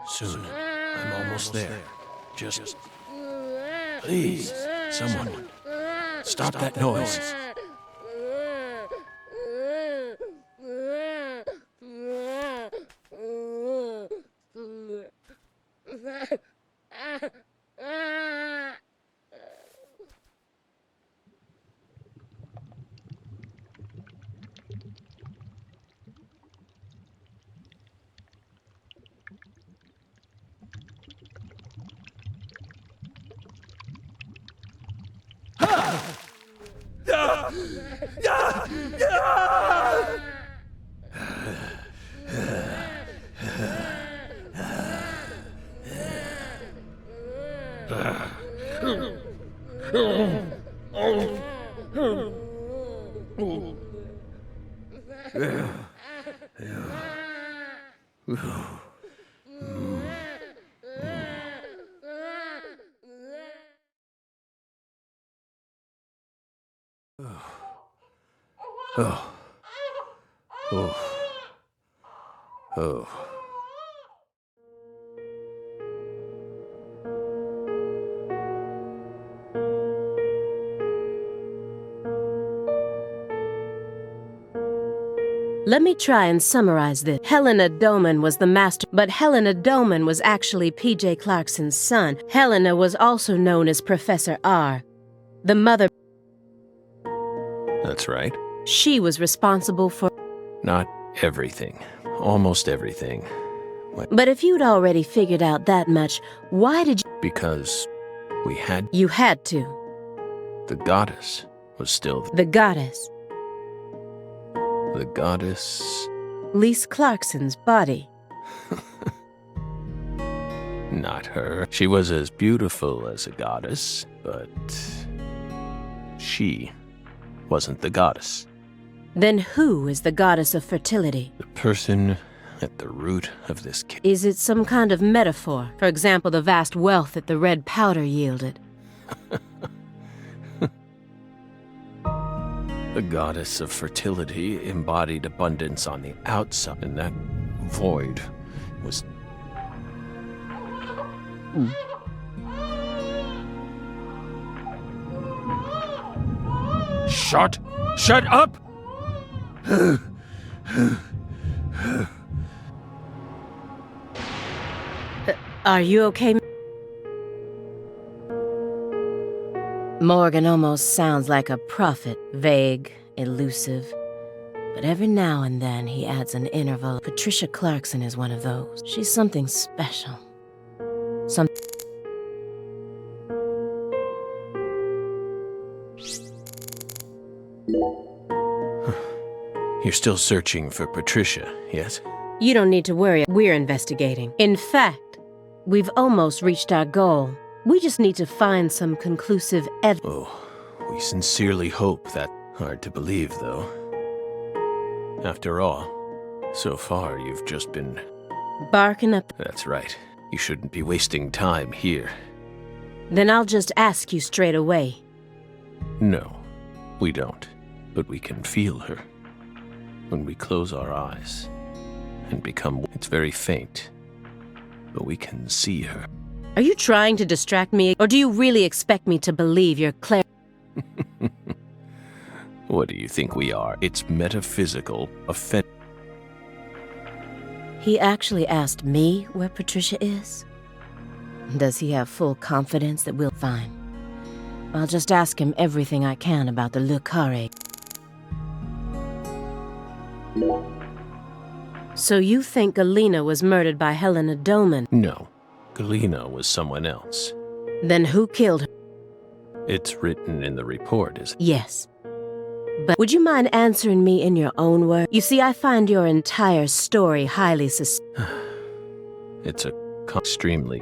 Soon. I'm almost there. Just... Please, someone. Stop that noise. Oh. Oh. Oh. Let me try and summarize this. Helena Doman was the master, but Helena Doman was actually P.J. Clarkson's son. Helena was also known as Professor R. The mother... That's right. She was responsible for... Not everything. Almost everything. But if you'd already figured out that much, why did you... Because we had... You had to. The goddess was still... The goddess. The goddess... Lise Clarkson's body. Not her. She was as beautiful as a goddess, but... she wasn't the goddess. Then who is the goddess of fertility? The person at the root of this case. Is it some kind of metaphor? For example, the vast wealth that the red powder yielded. The goddess of fertility embodied abundance on the outside, and that void was... Shut up! Are you okay? Morgan almost sounds like a prophet, vague, elusive. But every now and then he adds an interval. Patricia Clarkson is one of those. She's something special. You're still searching for Patricia, yes? You don't need to worry. We're investigating. In fact, we've almost reached our goal. We just need to find some conclusive evidence. Oh, we sincerely hope that. Hard to believe, though. After all, so far you've just been... barking up. That's right. You shouldn't be wasting time here. Then I'll just ask you straight away. No, we don't. But we can feel her. When we close our eyes and become... It's very faint, but we can see her. Are you trying to distract me, or do you really expect me to believe you're Claire? What do you think we are? It's metaphysical offense. He actually asked me where Patricia is? Does he have full confidence that we'll find? I'll just ask him everything I can about the Le Carré. So you think Galena was murdered by Helena Doman? No. Galena was someone else. Then who killed her? It's written in the report, is it? Yes. But would you mind answering me in your own words? You see, I find your entire story highly It's extremely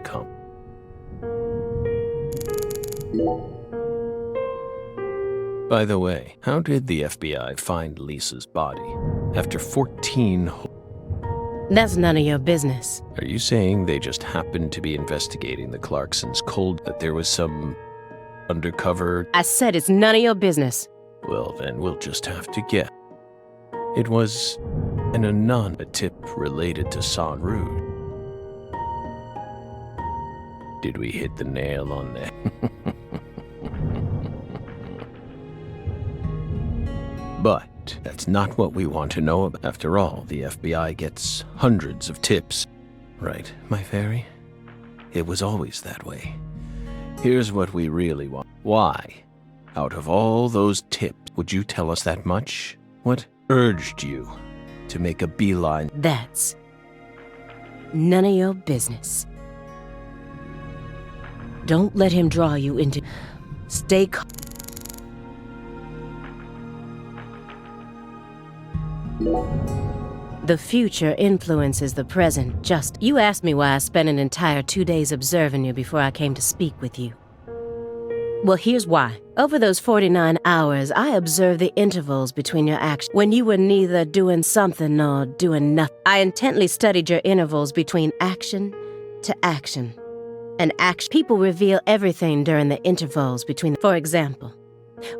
By the way, how did the FBI find Lisa's body? After 14 That's none of your business. Are you saying they just happened to be investigating the Clarksons cold, that there was some undercover? I said it's none of your business. Well, then we'll just have to get. It was a tip related to San Rouge. Did we hit the nail on that? But that's not what we want to know about. After all, the FBI gets hundreds of tips. Right, my fairy? It was always that way. Here's what we really want. Why, out of all those tips, would you tell us that much? What urged you to make a beeline? That's none of your business. Don't let him draw you into... Stay calm. The future influences the present. You asked me why I spent an entire 2 days observing you before I came to speak with you. Well, here's why. Over those 49 hours, I observed the intervals between your actions. When you were neither doing something nor doing nothing. I intently studied your intervals between action to action. And action. People reveal everything during the intervals between. For example,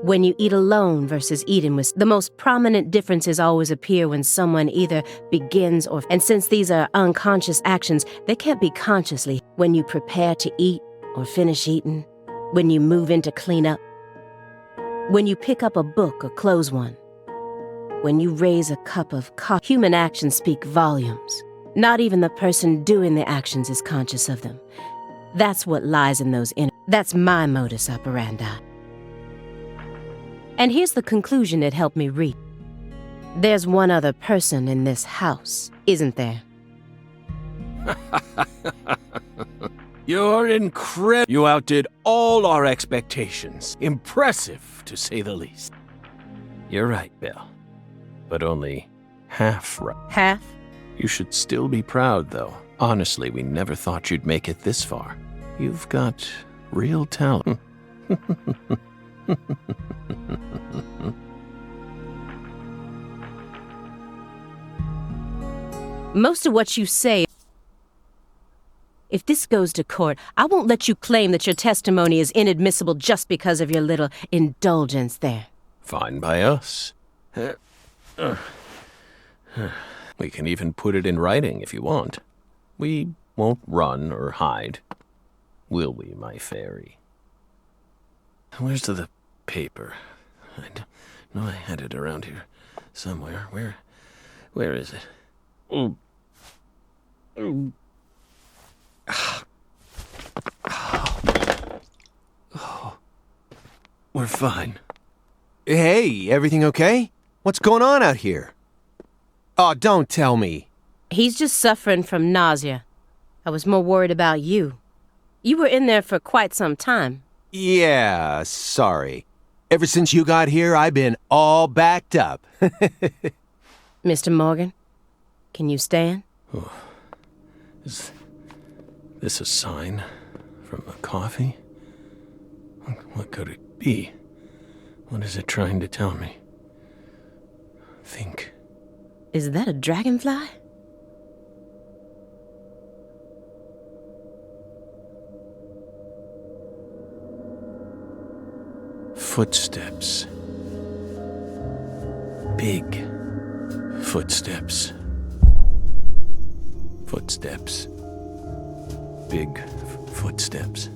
when you eat alone versus eating with. The most prominent differences always appear when someone either begins or. And since these are unconscious actions, they can't be consciously. When you prepare to eat or finish eating. When you move in to clean up. When you pick up a book or close one. When you raise a cup of coffee. Human actions speak volumes. Not even the person doing the actions is conscious of them. That's what lies in those That's my modus operandi. And here's the conclusion it helped me reach. There's one other person in this house, isn't there? You're incredible. You outdid all our expectations. Impressive, to say the least. You're right, Belle. But only half right. Half? You should still be proud, though. Honestly, we never thought you'd make it this far. You've got real talent. Most of what you say... If this goes to court, I won't let you claim that your testimony is inadmissible just because of your little indulgence there. Fine by us. We can even put it in writing if you want. We won't run or hide. Will we, my fairy? Where's the paper? I know I had it around here somewhere. Where is it? Oh. We're fine. Hey, everything okay? What's going on out here? Oh, don't tell me. He's just suffering from nausea. I was more worried about you. You were in there for quite some time. Yeah, sorry. Ever since you got here, I've been all backed up. Mr. Morgan, can you stand? Oh. Is this a sign from a coffee? What could it be? What is it trying to tell me? Think. Is that a dragonfly? Footsteps. Big footsteps. Footsteps. Big footsteps.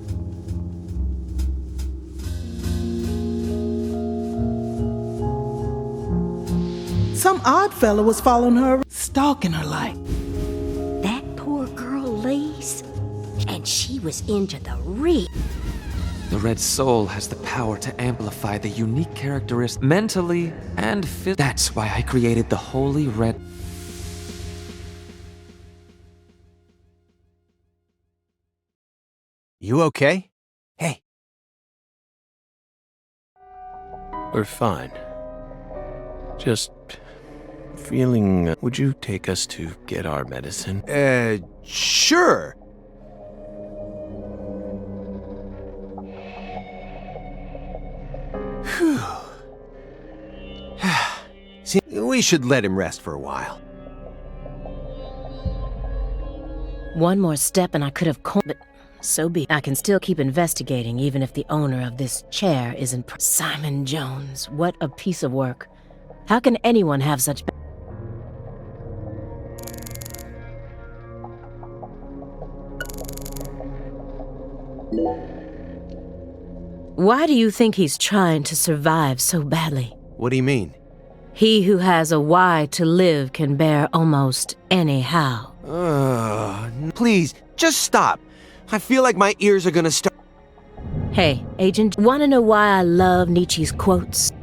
Some odd fella was following her, stalking her like. That poor girl Lise, and she was into the real. The Red Soul has the power to amplify the unique characteristics mentally and physically. That's why I created the Holy Red. You okay? Hey. We're fine. Just feeling... would you take us to get our medicine? Sure. Whew. Probably should let him rest for a while. One more step and I could have but so be it. I can still keep investigating even if the owner of this chair isn't Simon Jones. What a piece of work. How can anyone have such Why do you think he's trying to survive so badly? What do you mean? He who has a why to live can bear almost any how. Please, just stop. I feel like my ears are gonna start. Hey, Agent, wanna know why I love Nietzsche's quotes?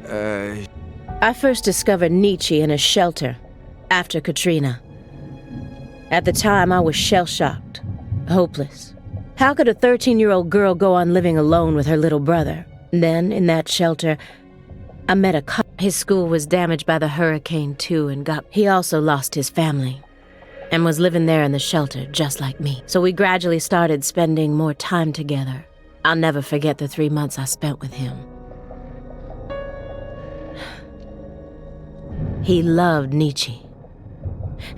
I first discovered Nietzsche in a shelter after Katrina. At the time, I was shell-shocked, hopeless. How could a 13-year-old girl go on living alone with her little brother? Then, in that shelter, I met a cop. His school was damaged by the hurricane, too, and he also lost his family and was living there in the shelter, just like me. So we gradually started spending more time together. I'll never forget the 3 months I spent with him. He loved Nietzsche.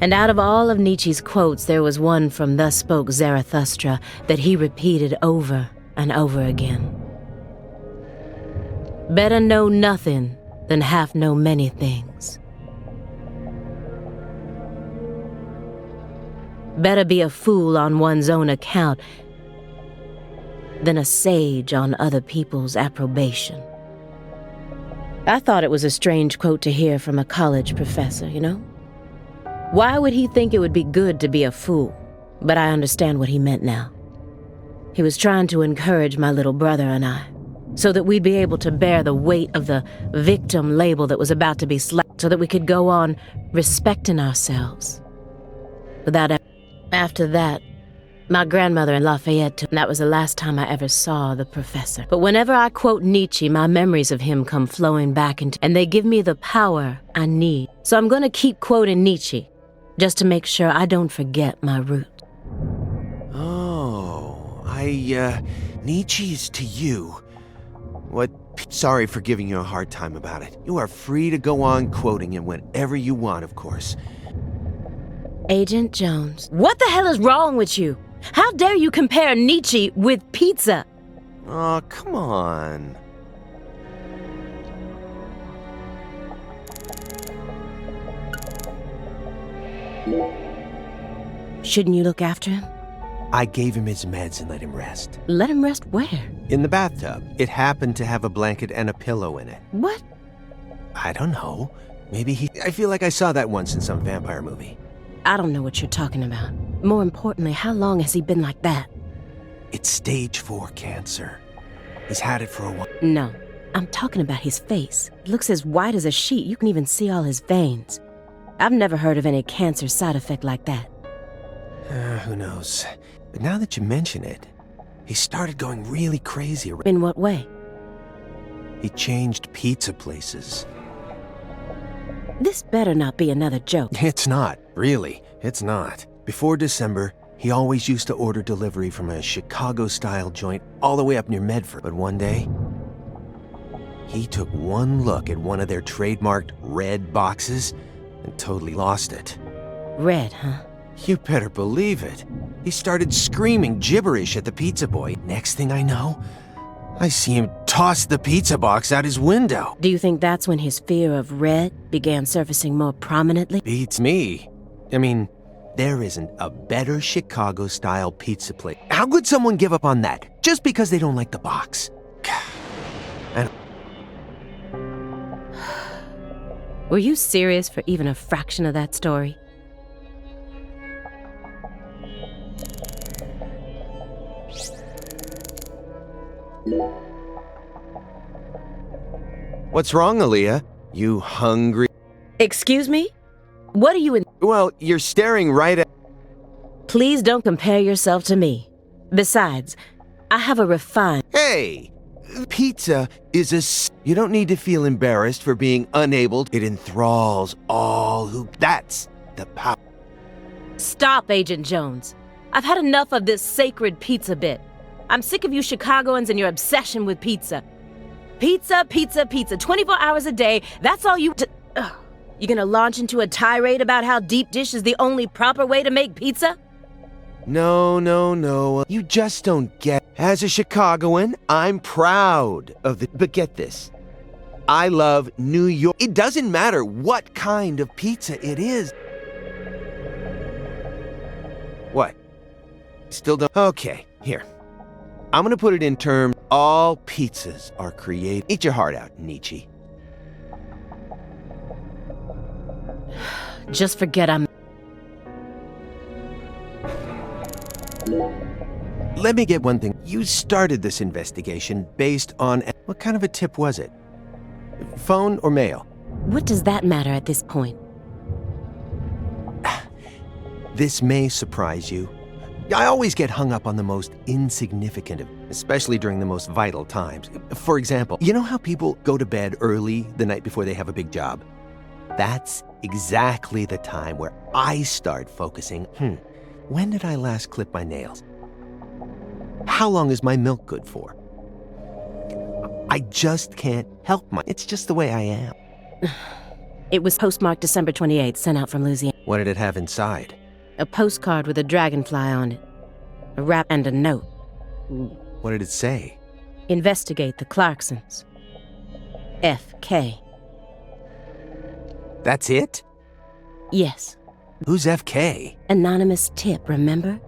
And out of all of Nietzsche's quotes, there was one from Thus Spoke Zarathustra that he repeated over and over again. Better know nothing than half know many things. Better be a fool on one's own account than a sage on other people's approbation. I thought it was a strange quote to hear from a college professor, you know? Why would he think it would be good to be a fool? But I understand what he meant now. He was trying to encourage my little brother and I, so that we'd be able to bear the weight of the victim label that was about to be slapped, so that we could go on respecting ourselves. After that, my grandmother in Lafayette, that was the last time I ever saw the professor. But whenever I quote Nietzsche, my memories of him come flowing back and they give me the power I need. So I'm going to keep quoting Nietzsche, just to make sure I don't forget my root. Nietzsche's to you. What? Sorry for giving you a hard time about it. You are free to go on quoting him whenever you want, of course. Agent Jones, what the hell is wrong with you? How dare you compare Nietzsche with pizza? Oh, come on. Shouldn't you look after him? I gave him his meds and let him rest. Let him rest where? In the bathtub. It happened to have a blanket and a pillow in it. What? I don't know. Maybe I feel like I saw that once in some vampire movie. I don't know what you're talking about. More importantly, how long has he been like that? It's stage 4 cancer. He's had it for a while. No, I'm talking about his face. It looks as white as a sheet. You can even see all his veins. I've never heard of any cancer side effect like that. Who knows? But now that you mention it, he started going really crazy. In what way? He changed pizza places. This better not be another joke. It's not, really. It's not. Before December, he always used to order delivery from a Chicago-style joint all the way up near Medford. But one day, he took one look at one of their trademarked red boxes and totally lost it. Red, huh? You better believe it. He started screaming gibberish at the pizza boy. Next thing I know, I see him toss the pizza box out his window. Do you think that's when his fear of red began surfacing more prominently? Beats me. I mean, there isn't a better Chicago-style pizza place. How could someone give up on that just because they don't like the box? And Were you serious for even a fraction of that story? What's wrong, Aaliyah? You hungry? Excuse me? What are you in? Well, you're staring right at... Please don't compare yourself to me. Besides, I have a refined... Hey! Pizza is you don't need to feel embarrassed for being unable. It enthralls all who... That's the power. Stop, Agent Jones. I've had enough of this sacred pizza bit. I'm sick of you Chicagoans and your obsession with pizza. Pizza, pizza, pizza, 24 hours a day, that's all you... You gonna launch into a tirade about how deep dish is the only proper way to make pizza? No. You just don't get. As a Chicagoan, I'm proud of the. But get this. I love New York. It doesn't matter what kind of pizza it is. What? Still don't. Okay, here. I'm gonna put it in terms. All pizzas are created. Eat your heart out, Nietzsche. Just forget I'm. Let me get one thing. You started this investigation based on. What kind of a tip was it? Phone or mail? What does that matter at this point? This may surprise you. I always get hung up on the most insignificant, especially during the most vital times. For example, you know how people go to bed early the night before they have a big job? That's exactly the time where I start focusing. When did I last clip my nails? How long is my milk good for? I just can't help it's just the way I am. It was postmarked December 28th, sent out from Louisiana. What did it have inside? A postcard with a dragonfly on it. A wrap and a note. What did it say? Investigate the Clarksons. FK. That's it? Yes. Who's FK? Anonymous tip, remember?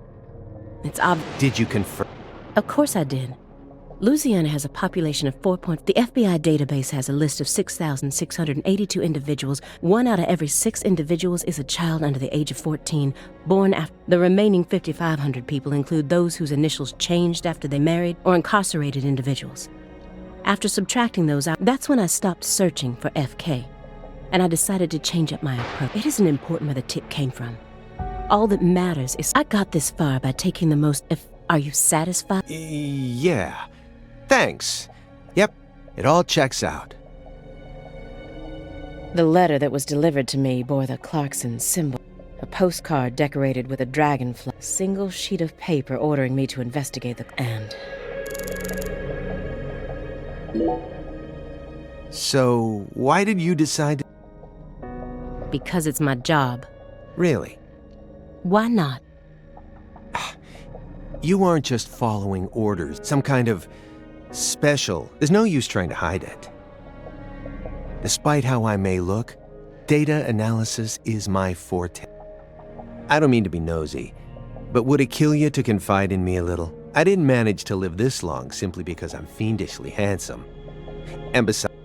It's Did you confirm? Of course I did. Louisiana has a population of 4. The FBI database has a list of 6,682 individuals. 1 out of every 6 individuals is a child under the age of 14, born after. The remaining 5,500 people include those whose initials changed after they married or incarcerated individuals. After subtracting those out, that's when I stopped searching for FK, and I decided to change up my approach. It isn't important where the tip came from. All that matters is I got this far by taking the most. Are you satisfied? Yeah. Thanks. Yep, it all checks out. The letter that was delivered to me bore the Clarkson symbol. A postcard decorated with a dragonfly. A single sheet of paper ordering me to investigate the. And. So, why did you decide to. Because it's my job. Really? Why not? You aren't just following orders, some kind of special. There's no use trying to hide it. Despite how I may look, data analysis is my forte. I don't mean to be nosy, but would it kill you to confide in me a little? I didn't manage to live this long simply because I'm fiendishly handsome. And besides,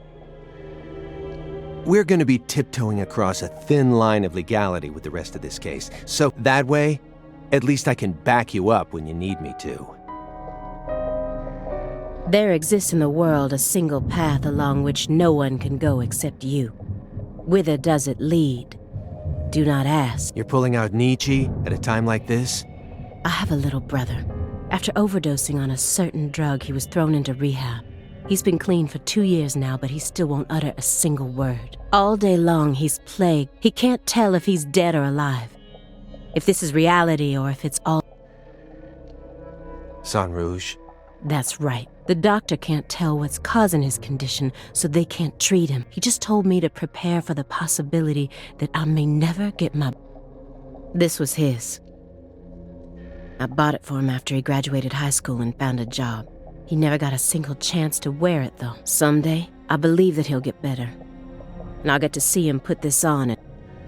we're going to be tiptoeing across a thin line of legality with the rest of this case. So that way, at least I can back you up when you need me to. There exists in the world a single path along which no one can go except you. Whither does it lead? Do not ask. You're pulling out Nietzsche at a time like this? I have a little brother. After overdosing on a certain drug, he was thrown into rehab. He's been clean for 2 years now, but he still won't utter a single word. All day long, he's plagued. He can't tell if he's dead or alive. If this is reality or if it's all. Sang Rouge. That's right. The doctor can't tell what's causing his condition, so they can't treat him. He just told me to prepare for the possibility that I may never get my. This was his. I bought it for him after he graduated high school and found a job. He never got a single chance to wear it, though. Someday, I believe that he'll get better. And I'll get to see him put this on it.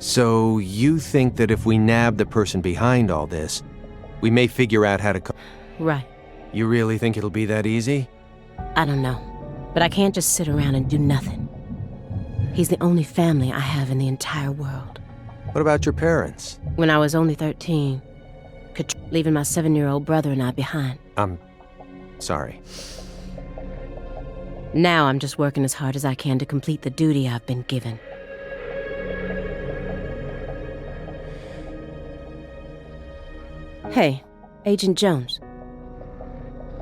So you think that if we nab the person behind all this, we may figure out how to. Right. You really think it'll be that easy? I don't know. But I can't just sit around and do nothing. He's the only family I have in the entire world. What about your parents? When I was only 13, leaving my 7-year-old brother and I behind. I'm sorry. Now I'm just working as hard as I can to complete the duty I've been given. Hey, Agent Jones.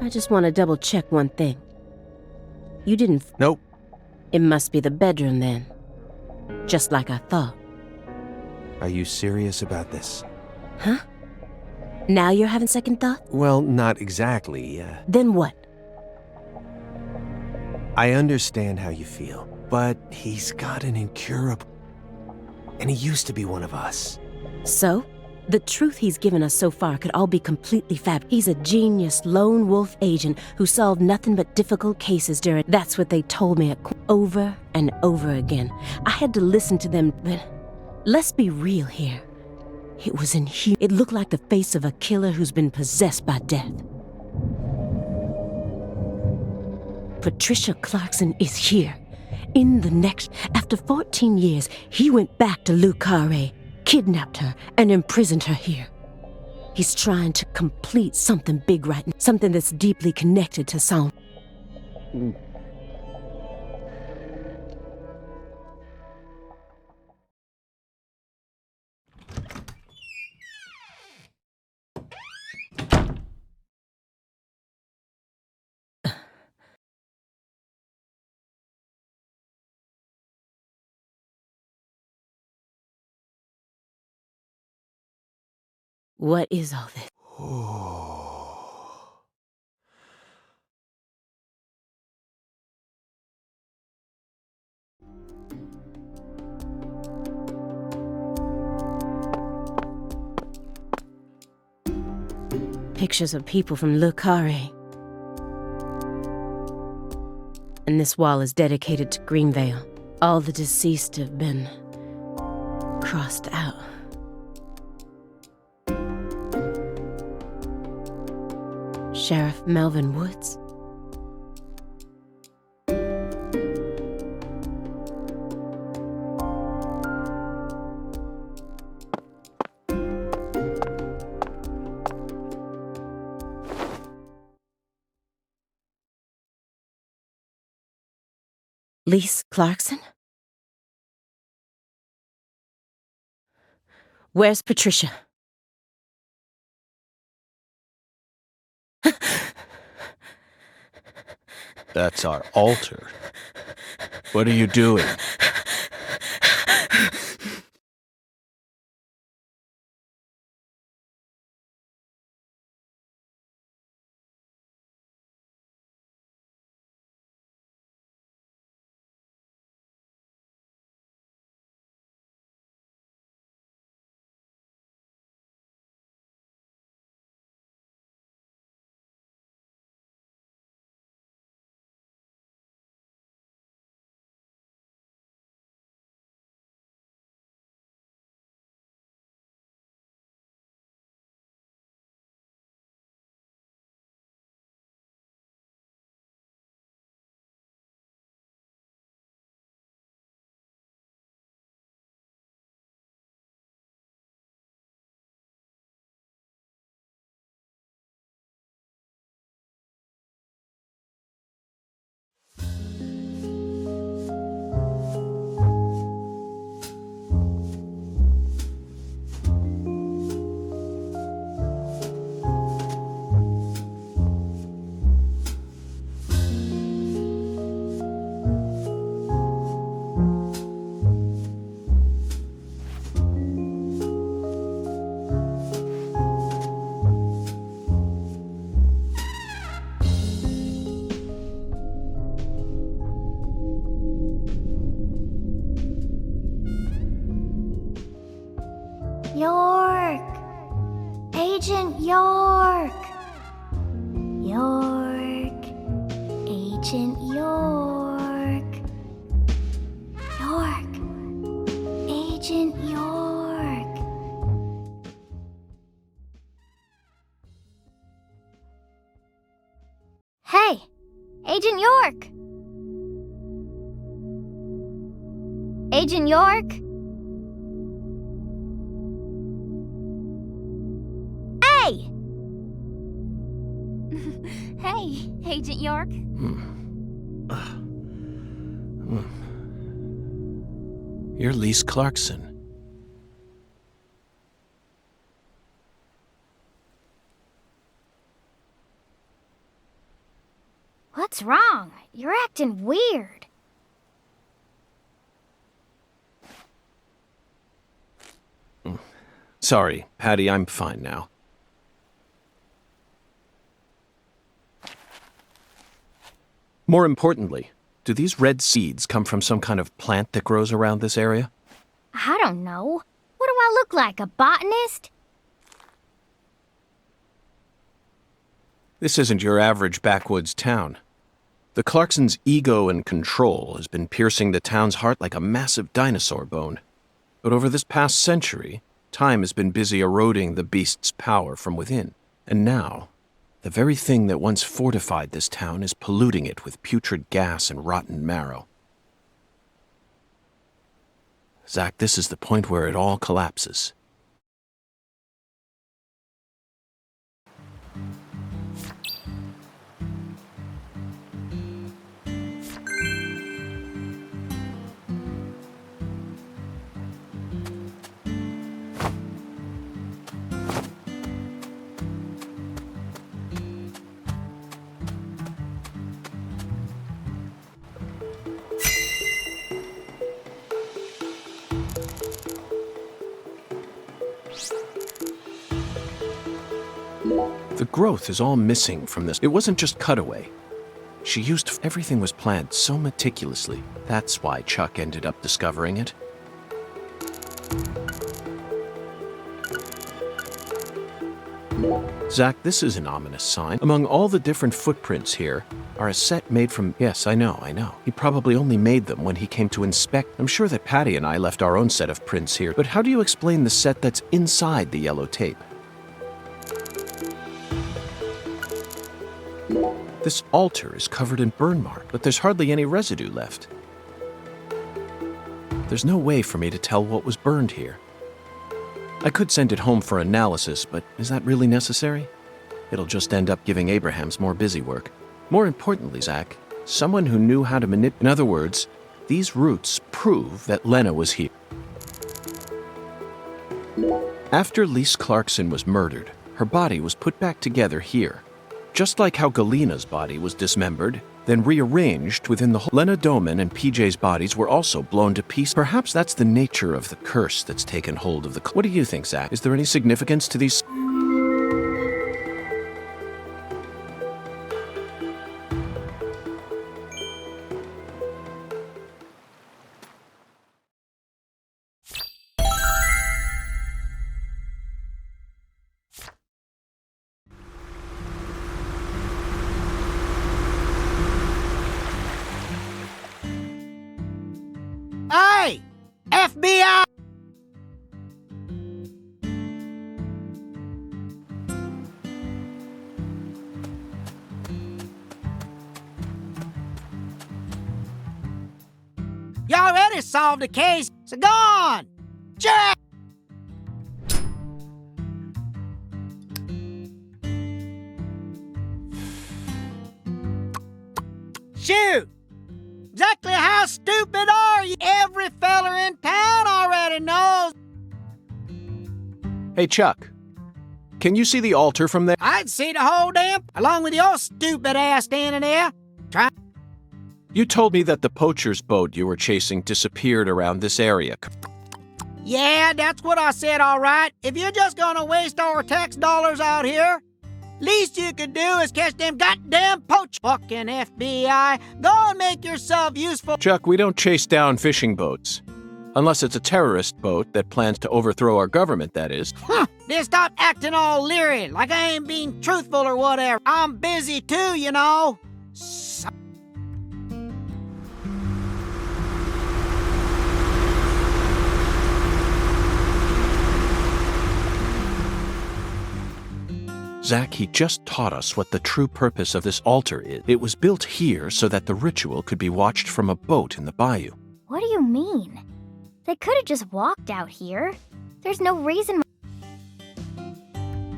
I just want to double-check one thing. You didn't. Nope. It must be the bedroom then. Just like I thought. Are you serious about this? Huh? Now you're having second thought? Well, not exactly. Then what? I understand how you feel, but he's got an incurable. And he used to be one of us. So? The truth he's given us so far could all be completely He's a genius lone wolf agent who solved nothing but difficult cases during... That's what they told me over and over again. I had to listen to them, but let's be real here. It was inhuman. It looked like the face of a killer who's been possessed by death. Patricia Clarkson is here. In the next... After 14 years, he went back to Le Carré, kidnapped her, and imprisoned her here. He's trying to complete something big right now, something that's deeply connected to sound. What is all this? Pictures of people from Le Carré. And this wall is dedicated to Greenvale. All the deceased have been crossed out. Sheriff Melvin Woods. Lise Clarkson? Where's Patricia? That's our altar. What are you doing? York! Agent York! York! Agent York! York! Agent York! Hey! Agent York! Agent York? Hey! Hey, Agent York. You're Lise Clarkson. What's wrong? You're acting weird. Sorry, Patty, I'm fine now. More importantly, do these red seeds come from some kind of plant that grows around this area? I don't know. What do I look like, a botanist? This isn't your average backwoods town. The Clarksons' ego and control has been piercing the town's heart like a massive dinosaur bone. But over this past century, time has been busy eroding the beast's power from within. And now, the very thing that once fortified this town is polluting it with putrid gas and rotten marrow. Zach, this is the point where it all collapses. The growth is all missing from this. It wasn't just cutaway. She used everything was planned so meticulously. That's why Chuck ended up discovering it. Zach, this is an ominous sign. Among all the different footprints here are a set made from... Yes, I know. He probably only made them when he came to inspect. I'm sure that Patty and I left our own set of prints here. But how do you explain the set that's inside the yellow tape? This altar is covered in burn mark, but there's hardly any residue left. There's no way for me to tell what was burned here. I could send it home for analysis, but is that really necessary? It'll just end up giving Abrahams more busy work. More importantly, Zach, someone who knew how to manipulate. In other words, these roots prove that Lena was here. After Lise Clarkson was murdered, her body was put back together here. Just like how Galena's body was dismembered, then rearranged within the whole. Lena Doman and PJ's bodies were also blown to pieces. Perhaps that's the nature of the curse that's taken hold of the... What do you think, Zach? Is there any significance to these... Hey! FBI! You already solved the case, so go on! Jack! Shoot! Exactly how stupid are you? Every feller in town already knows. Hey, Chuck. Can you see the altar from there? I'd see the whole damn, along with your stupid ass standing there. You told me that the poacher's boat you were chasing disappeared around this area. Yeah, that's what I said, all right. If you're just gonna waste our tax dollars out here, least you could do is catch them goddamn poach. Fucking FBI, go and make yourself useful. Chuck, we don't chase down fishing boats. Unless it's a terrorist boat that plans to overthrow our government, that is. Then stop acting all leery, like I ain't being truthful or whatever. I'm busy too, you know. Zach, he just taught us what the true purpose of this altar is. It was built here so that the ritual could be watched from a boat in the bayou. What do you mean? They could have just walked out here. There's no reason.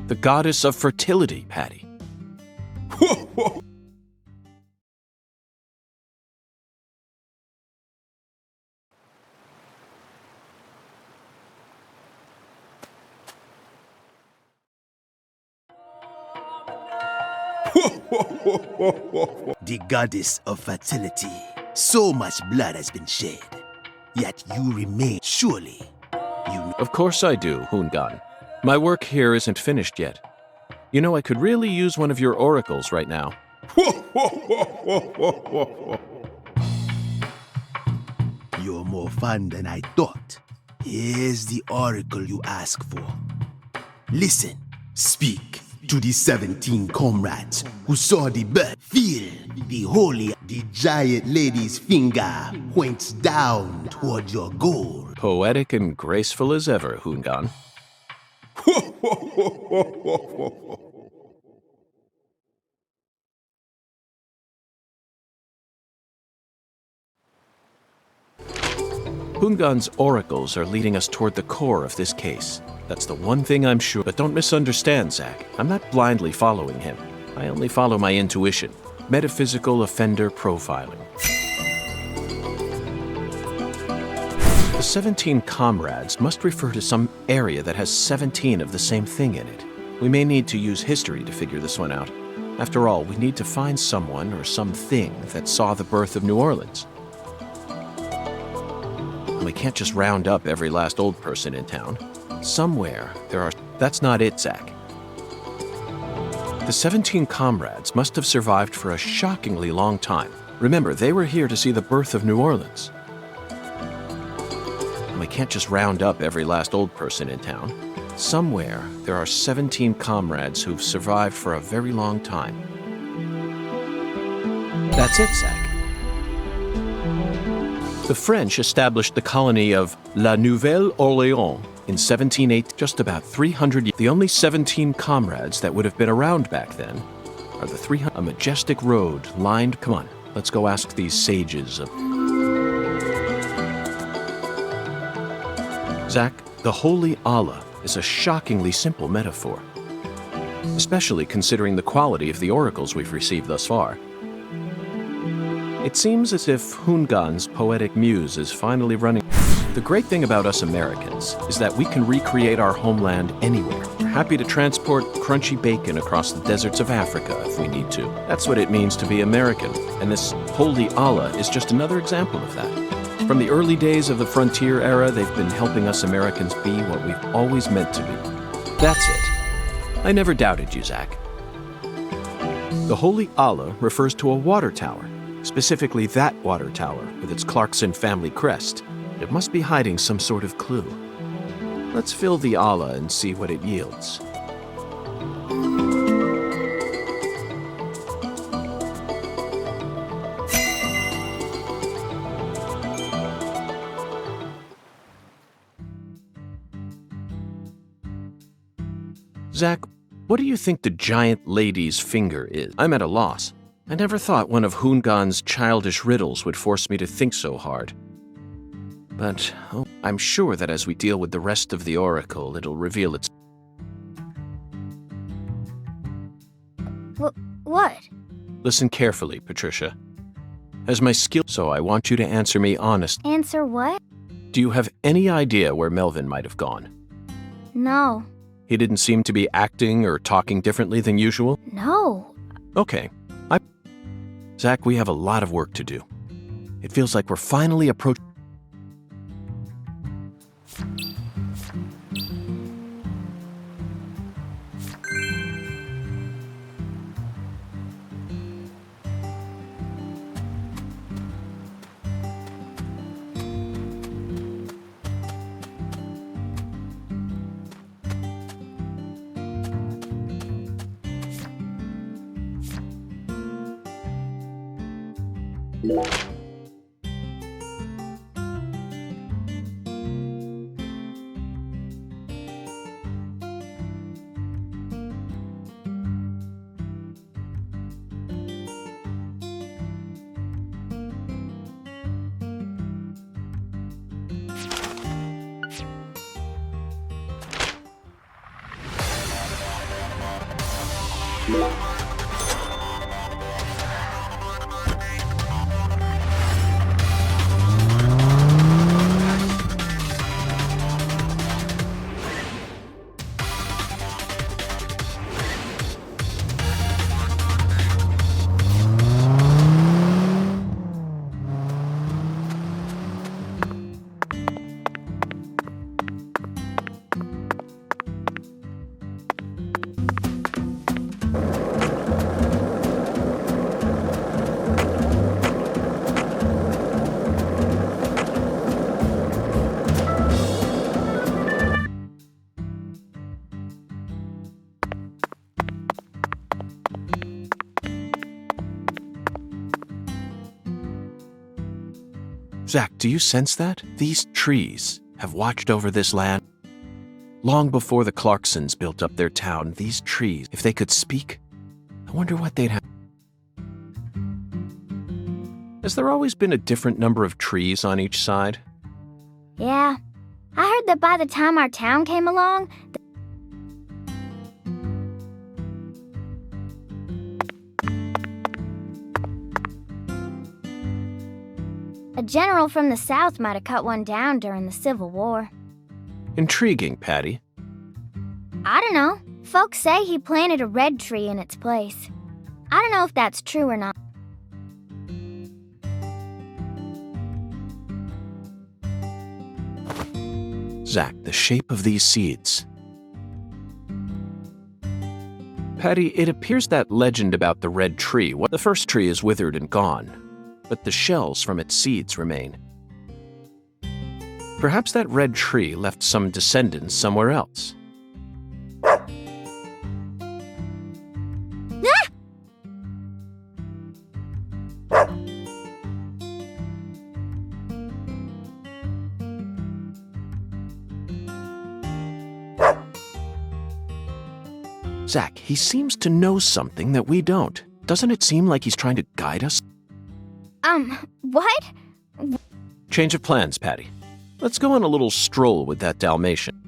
The goddess of fertility, Patty. The goddess of fertility. So much blood has been shed, yet you remain. Surely, you... Of course I do, Hoongan. My work here isn't finished yet. You know, I could really use one of your oracles right now. You're more fun than I thought. Here's the oracle you ask for. Listen, speak to the 17 comrades who saw the birth. Feel the holy, the giant lady's finger points down toward your goal. Poetic and graceful as ever, Hungan. Hungan's oracles are leading us toward the core of this case. That's the one thing I'm sure. But don't misunderstand, Zach. I'm not blindly following him. I only follow my intuition. Metaphysical offender profiling. The 17 comrades must refer to some area that has 17 of the same thing in it. We may need to use history to figure this one out. After all, we need to find someone or something that saw the birth of New Orleans. We can't just round up every last old person in town. Somewhere there are... That's not it, Zach. The 17 comrades must have survived for a shockingly long time. Remember, they were here to see the birth of New Orleans. And we can't just round up every last old person in town. Somewhere there are 17 comrades who've survived for a very long time. That's it, Zach. The French established the colony of La Nouvelle-Orléans in 1780, just about 300 years. The only 17 comrades that would have been around back then are the 300. A majestic road lined. Come on, let's go ask these sages of. Zach, the Holy Allah is a shockingly simple metaphor, especially considering the quality of the oracles we've received thus far. It seems as if Hungan's poetic muse is finally running. The great thing about us Americans is that we can recreate our homeland anywhere. We're happy to transport crunchy bacon across the deserts of Africa if we need to. That's what it means to be American, and this Holy Allah is just another example of that. From the early days of the frontier era, they've been helping us Americans be what we've always meant to be. That's it. I never doubted you, Zach. The Holy Allah refers to a water tower. Specifically that water tower with its Clarkson family crest. It must be hiding some sort of clue. Let's fill the Allah and see what it yields. Zach, what do you think the giant lady's finger is? I'm at a loss. I never thought one of Hungan's childish riddles would force me to think so hard. But I'm sure that as we deal with the rest of the oracle, it'll reveal its... What? Listen carefully, Patricia. As my skill... So I want you to answer me honestly. Answer what? Do you have any idea where Melvin might have gone? No. He didn't seem to be acting or talking differently than usual? No. Okay. Zach, we have a lot of work to do. It feels like we're finally approaching... Zach, do you sense that? These trees have watched over this land. Long before the Clarksons built up their town, these trees, if they could speak, I wonder what they'd have. Has there always been a different number of trees on each side? Yeah. I heard that by the time our town came along, a general from the South might have cut one down during the Civil War. Intriguing, Patty. I don't know. Folks say he planted a red tree in its place. I don't know if that's true or not. Zach, the shape of these seeds. Patty, it appears that legend about the red tree, the first tree is withered and gone, but the shells from its seeds remain. Perhaps that red tree left some descendants somewhere else. Zach, he seems to know something that we don't. Doesn't it seem like he's trying to guide us? What? Change of plans, Patty. Let's go on a little stroll with that Dalmatian.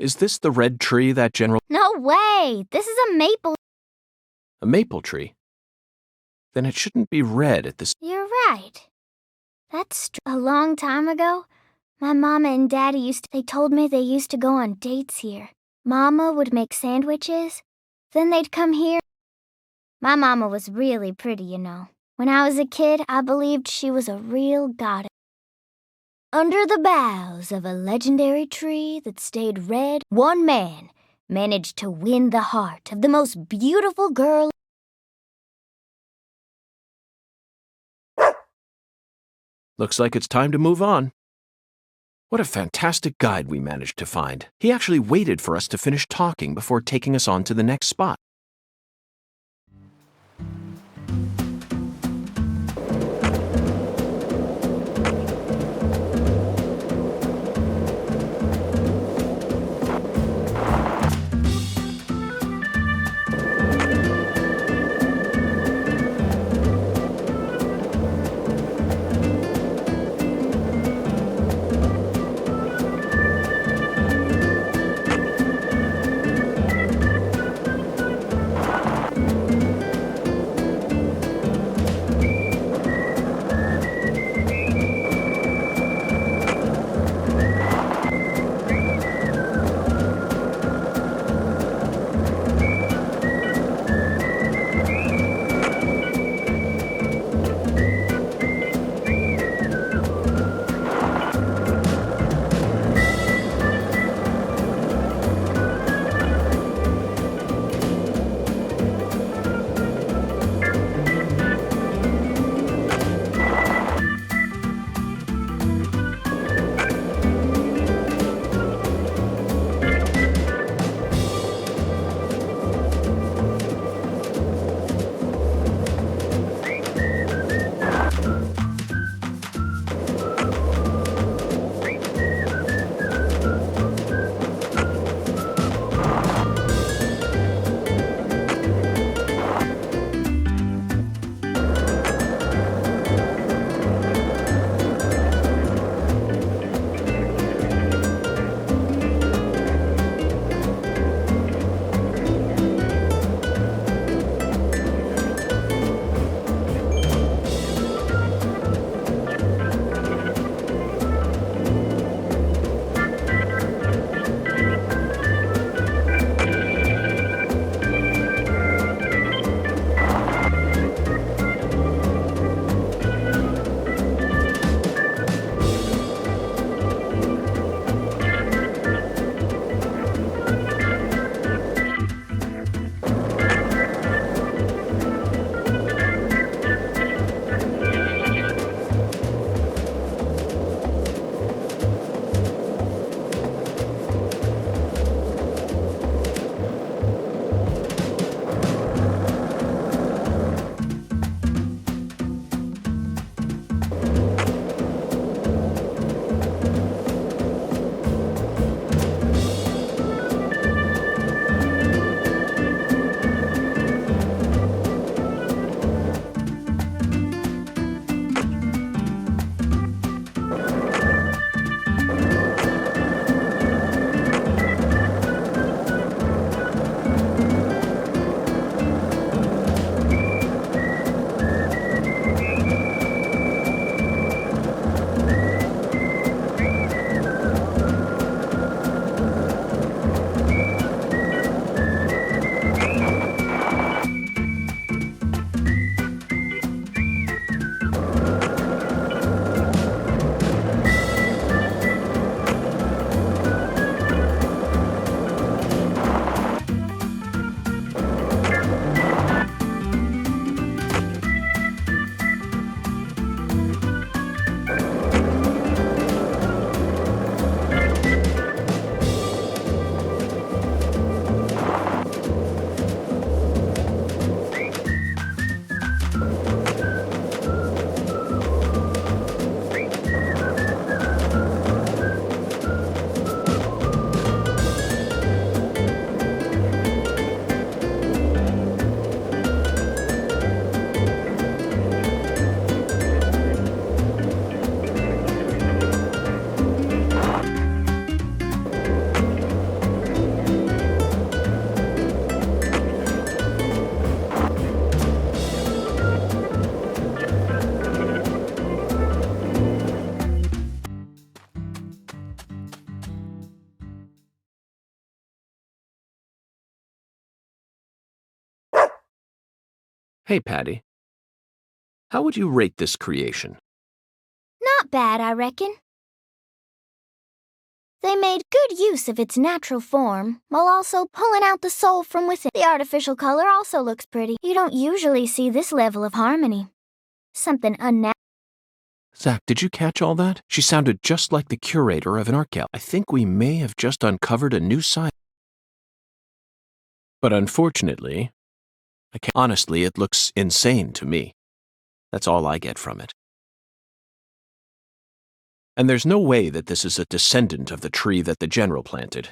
Is this the red tree that General... No way! This is a maple. A maple tree? then it shouldn't be red at this. You're right. A long time ago, my mama and daddy they told me they used to go on dates here. Mama would make sandwiches, then they'd come here. My mama was really pretty, you know. When I was a kid, I believed she was a real goddess. Under the boughs of a legendary tree that stayed red, one man managed to win the heart of the most beautiful girl. Looks like it's time to move on. What a fantastic guide we managed to find. He actually waited for us to finish talking before taking us on to the next spot. Hey, Patty. How would you rate this creation? Not bad, I reckon. They made good use of its natural form, while also pulling out the soul from within. The artificial color also looks pretty. You don't usually see this level of harmony. Something unnatural. Zach, did you catch all that? She sounded just like the curator of an art gallery. I think we may have just uncovered a new side. But unfortunately, I can't. Honestly, it looks insane to me. That's all I get from it. And there's no way that this is a descendant of the tree that the general planted.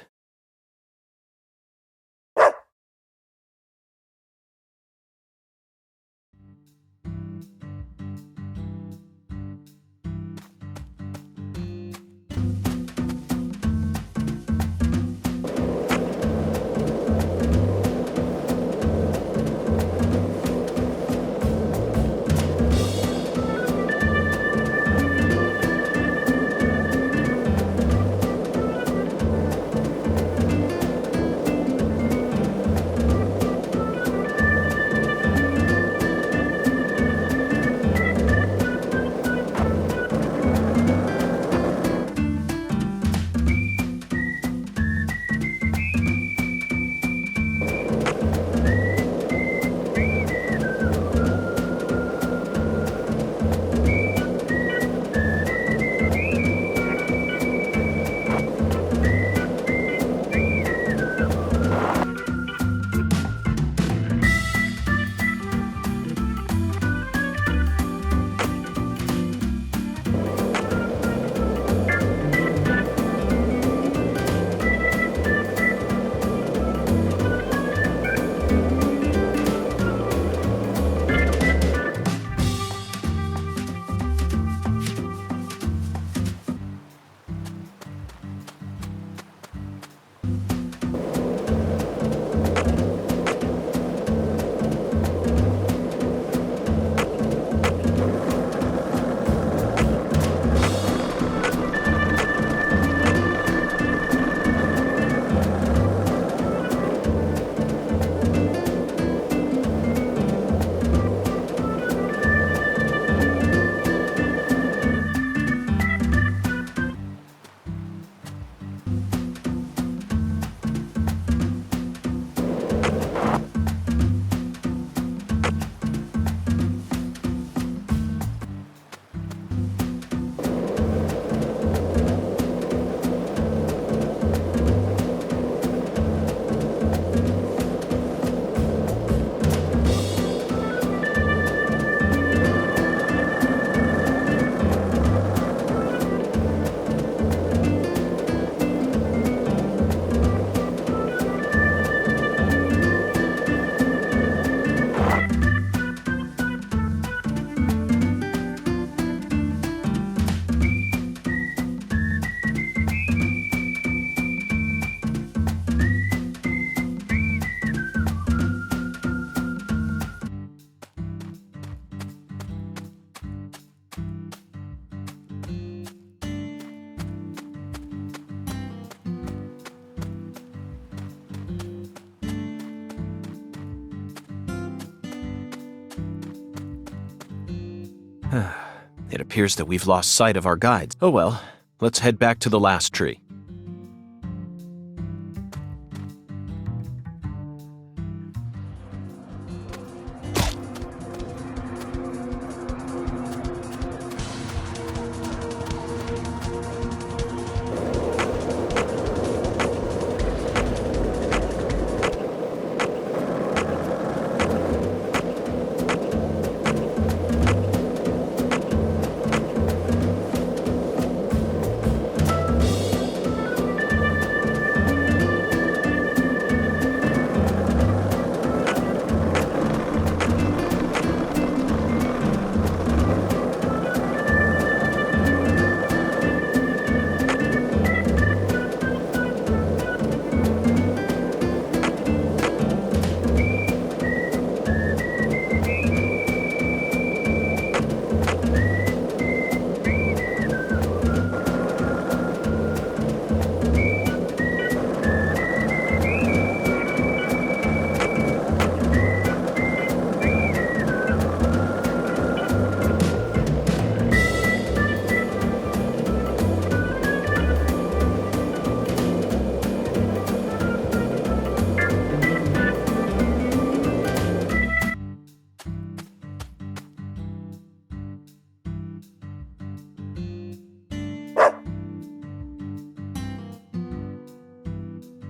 It appears that we've lost sight of our guides. Oh well, let's head back to the last tree.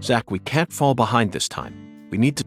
Zach, we can't fall behind this time. We need to...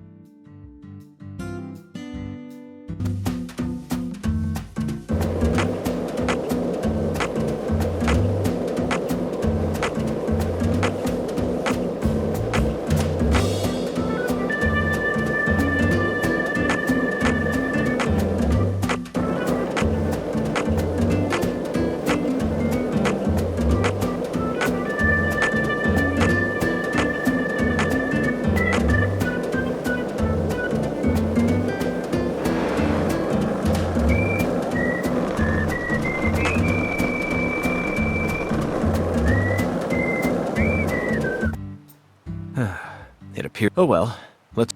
It appears... Oh well, let's...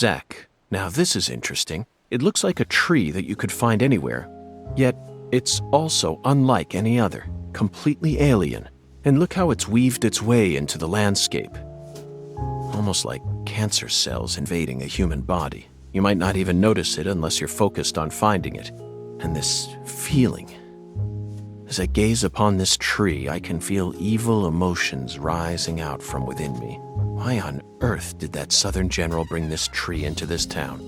Zach, now this is interesting. It looks like a tree that you could find anywhere, yet it's also unlike any other, completely alien. And look how it's weaved its way into the landscape. Almost like cancer cells invading a human body. You might not even notice it unless you're focused on finding it. And this feeling. As I gaze upon this tree, I can feel evil emotions rising out from within me. Why on earth did that Southern general bring this tree into this town?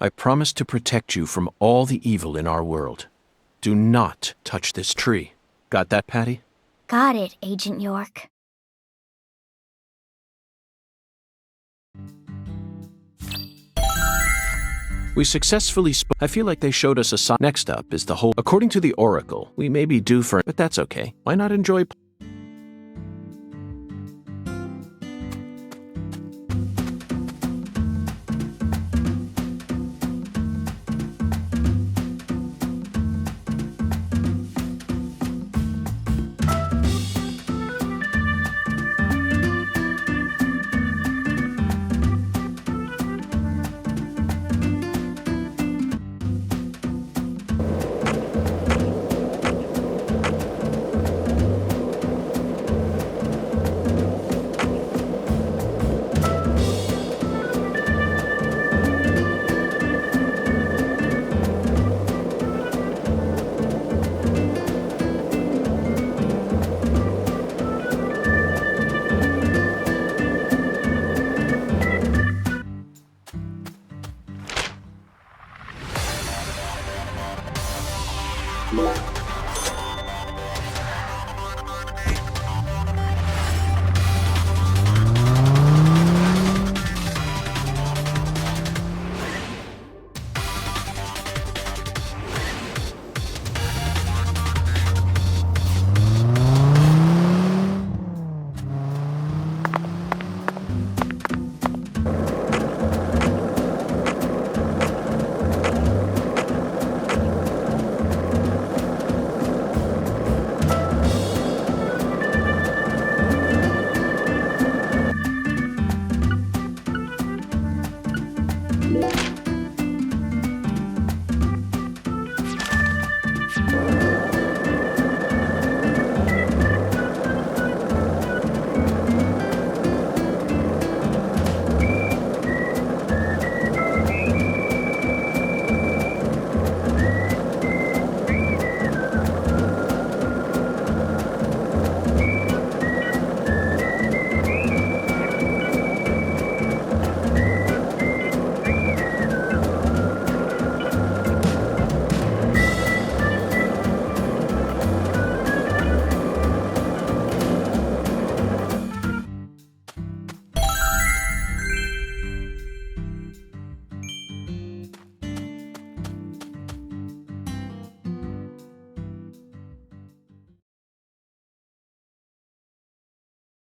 I promise to protect you from all the evil in our world. Do not touch this tree. Got that, Patty? Got it, Agent York. We successfully I feel like they showed us a sign. Next up is the whole. According to the Oracle, we may be due for. But that's okay. Why not enjoy?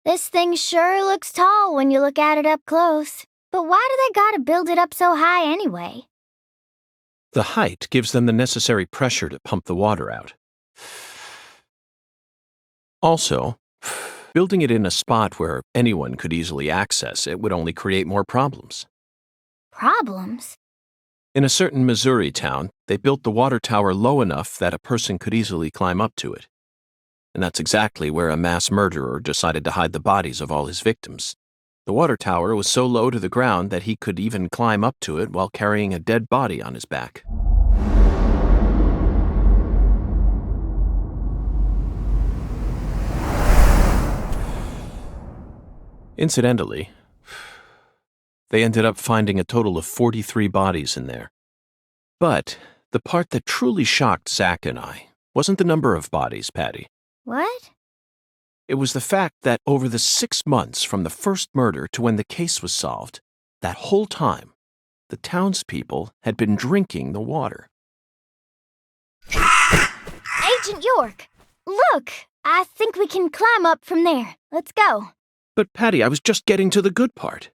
This thing sure looks tall when you look at it up close. But why do they gotta build it up so high anyway? The height gives them the necessary pressure to pump the water out. Also, building it in a spot where anyone could easily access it would only create more problems. Problems? In a certain Missouri town, they built the water tower low enough that a person could easily climb up to it. And that's exactly where a mass murderer decided to hide the bodies of all his victims. The water tower was so low to the ground that he could even climb up to it while carrying a dead body on his back. Incidentally, they ended up finding a total of 43 bodies in there. But the part that truly shocked Zach and I wasn't the number of bodies, Patty. What? It was the fact that over the 6 months from the first murder to when the case was solved, that whole time, the townspeople had been drinking the water. Agent York, look! I think we can climb up from there. Let's go. But Patty, I was just getting to the good part.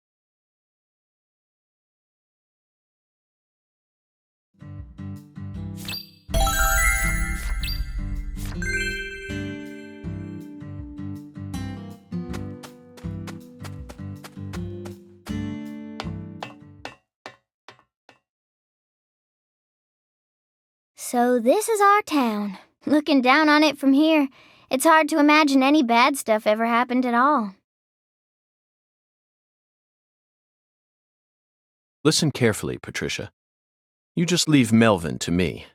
So this is our town. Looking down on it from here, it's hard to imagine any bad stuff ever happened at all. Listen carefully, Patricia. You just leave Melvin to me.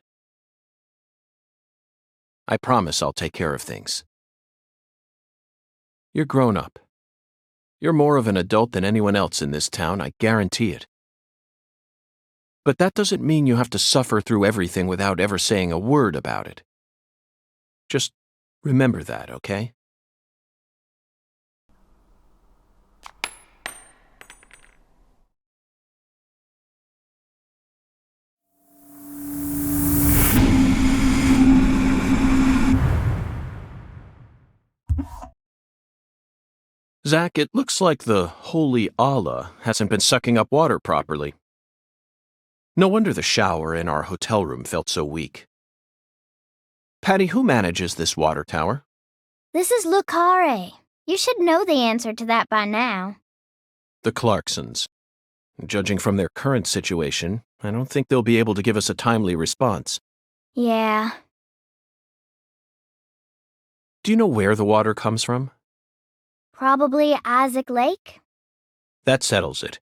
I promise I'll take care of things. You're grown up. You're more of an adult than anyone else in this town, I guarantee it. But that doesn't mean you have to suffer through everything without ever saying a word about it. Just remember that, okay? Zach, it looks like the holy Allah hasn't been sucking up water properly. No wonder the shower in our hotel room felt so weak. Patty, who manages this water tower? This is Lucare. You should know the answer to that by now. The Clarksons. Judging from their current situation, I don't think they'll be able to give us a timely response. Yeah. Do you know where the water comes from? Probably Isaac Lake? That settles it.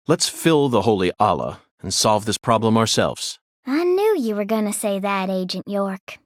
Let's fill the holy Allah and solve this problem ourselves. I knew you were gonna say that, Agent York.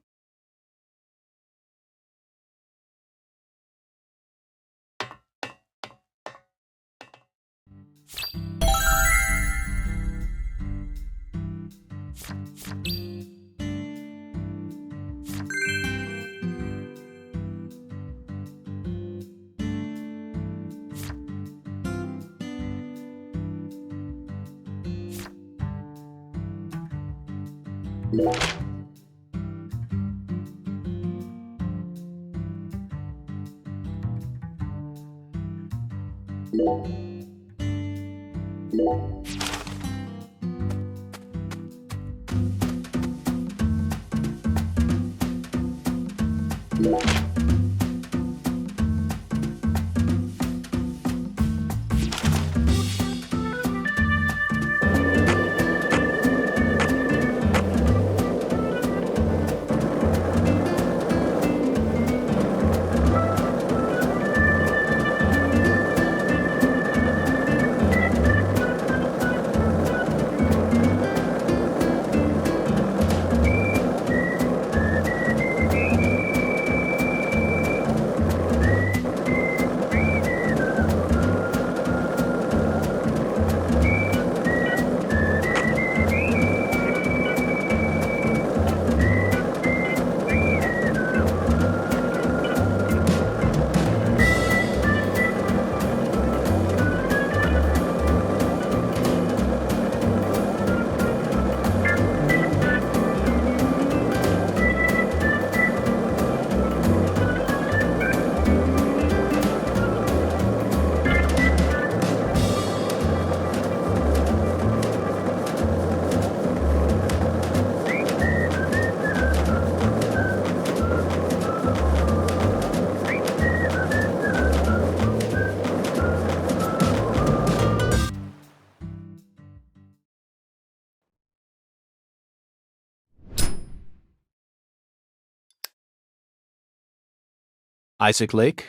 Isaac Lake?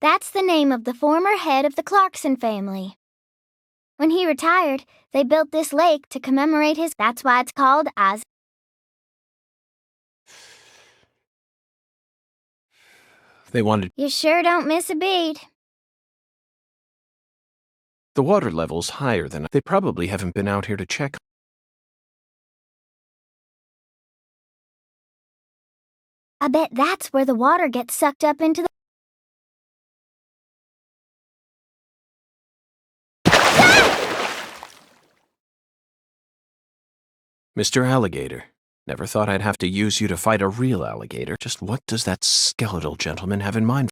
That's the name of the former head of the Clarkson family. When he retired, they built this lake to commemorate his. That's why it's called Isaac. They wanted... You sure don't miss a beat. The water level's higher than... They probably haven't been out here to check. I bet that's where the water gets sucked up into the... Mr. Alligator, Never thought I'd have to use you to fight a real alligator. Just what does that skeletal gentleman have in mind?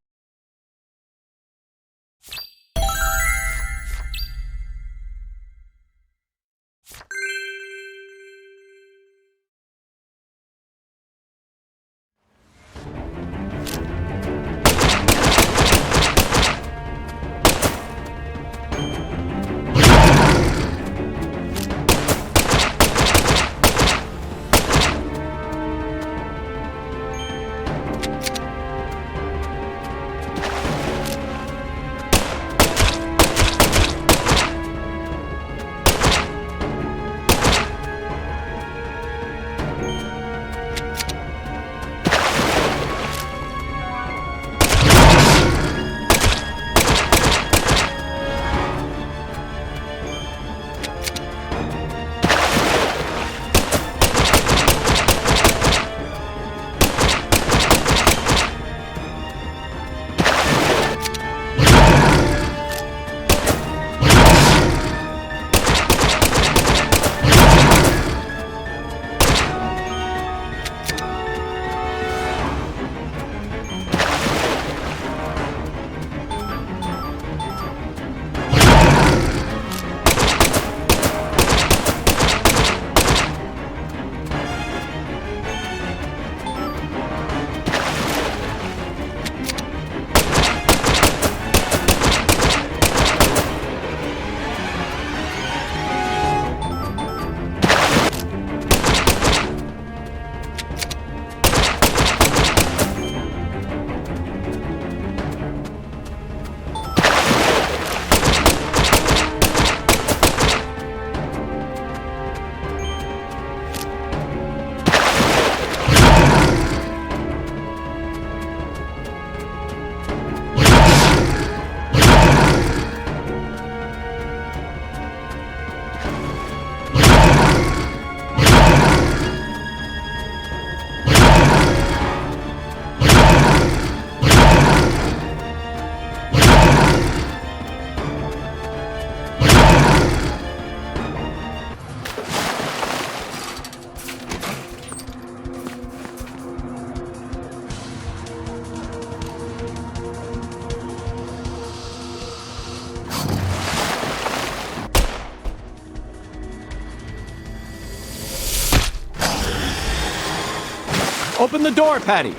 Open the door, Patty!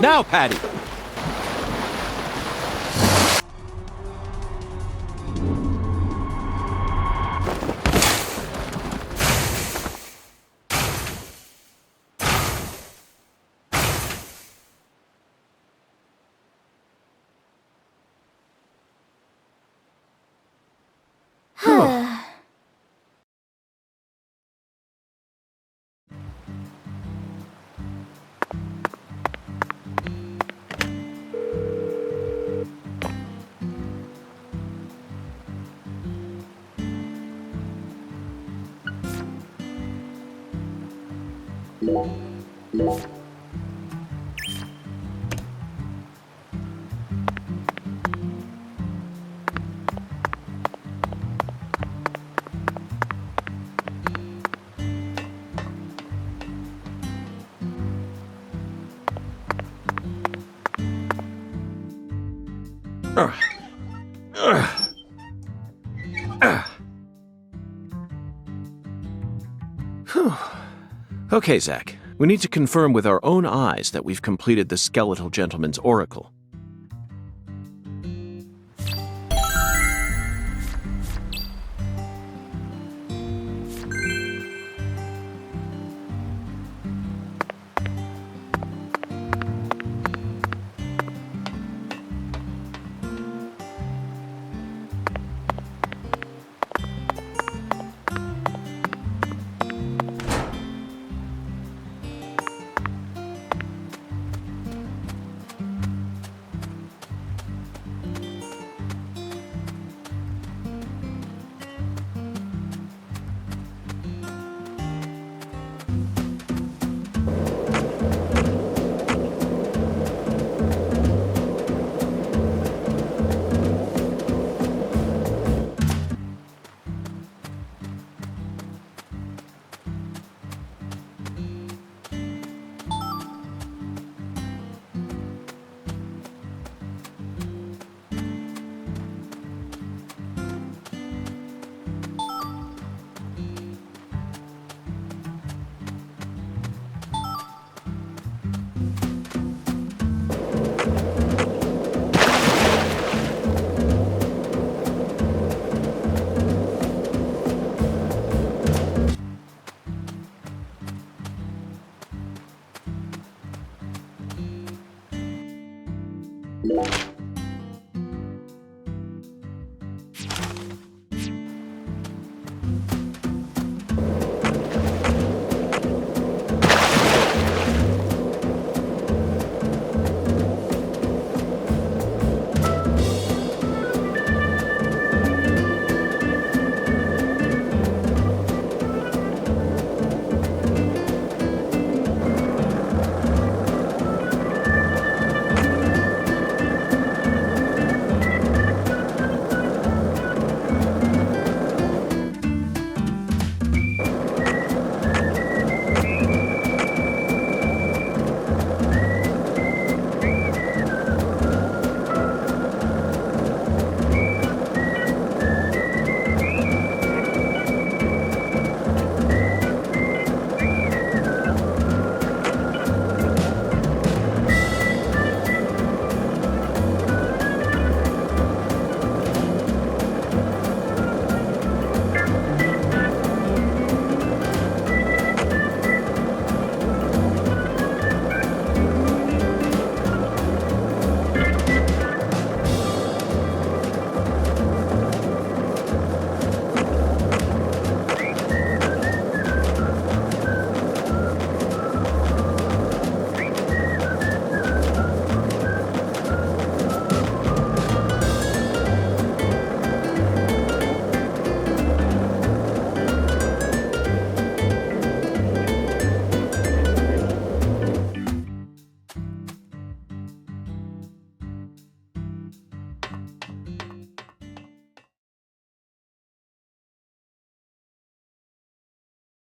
Now, Patty! Okay, Zach. We need to confirm with our own eyes that we've completed the skeletal gentleman's oracle.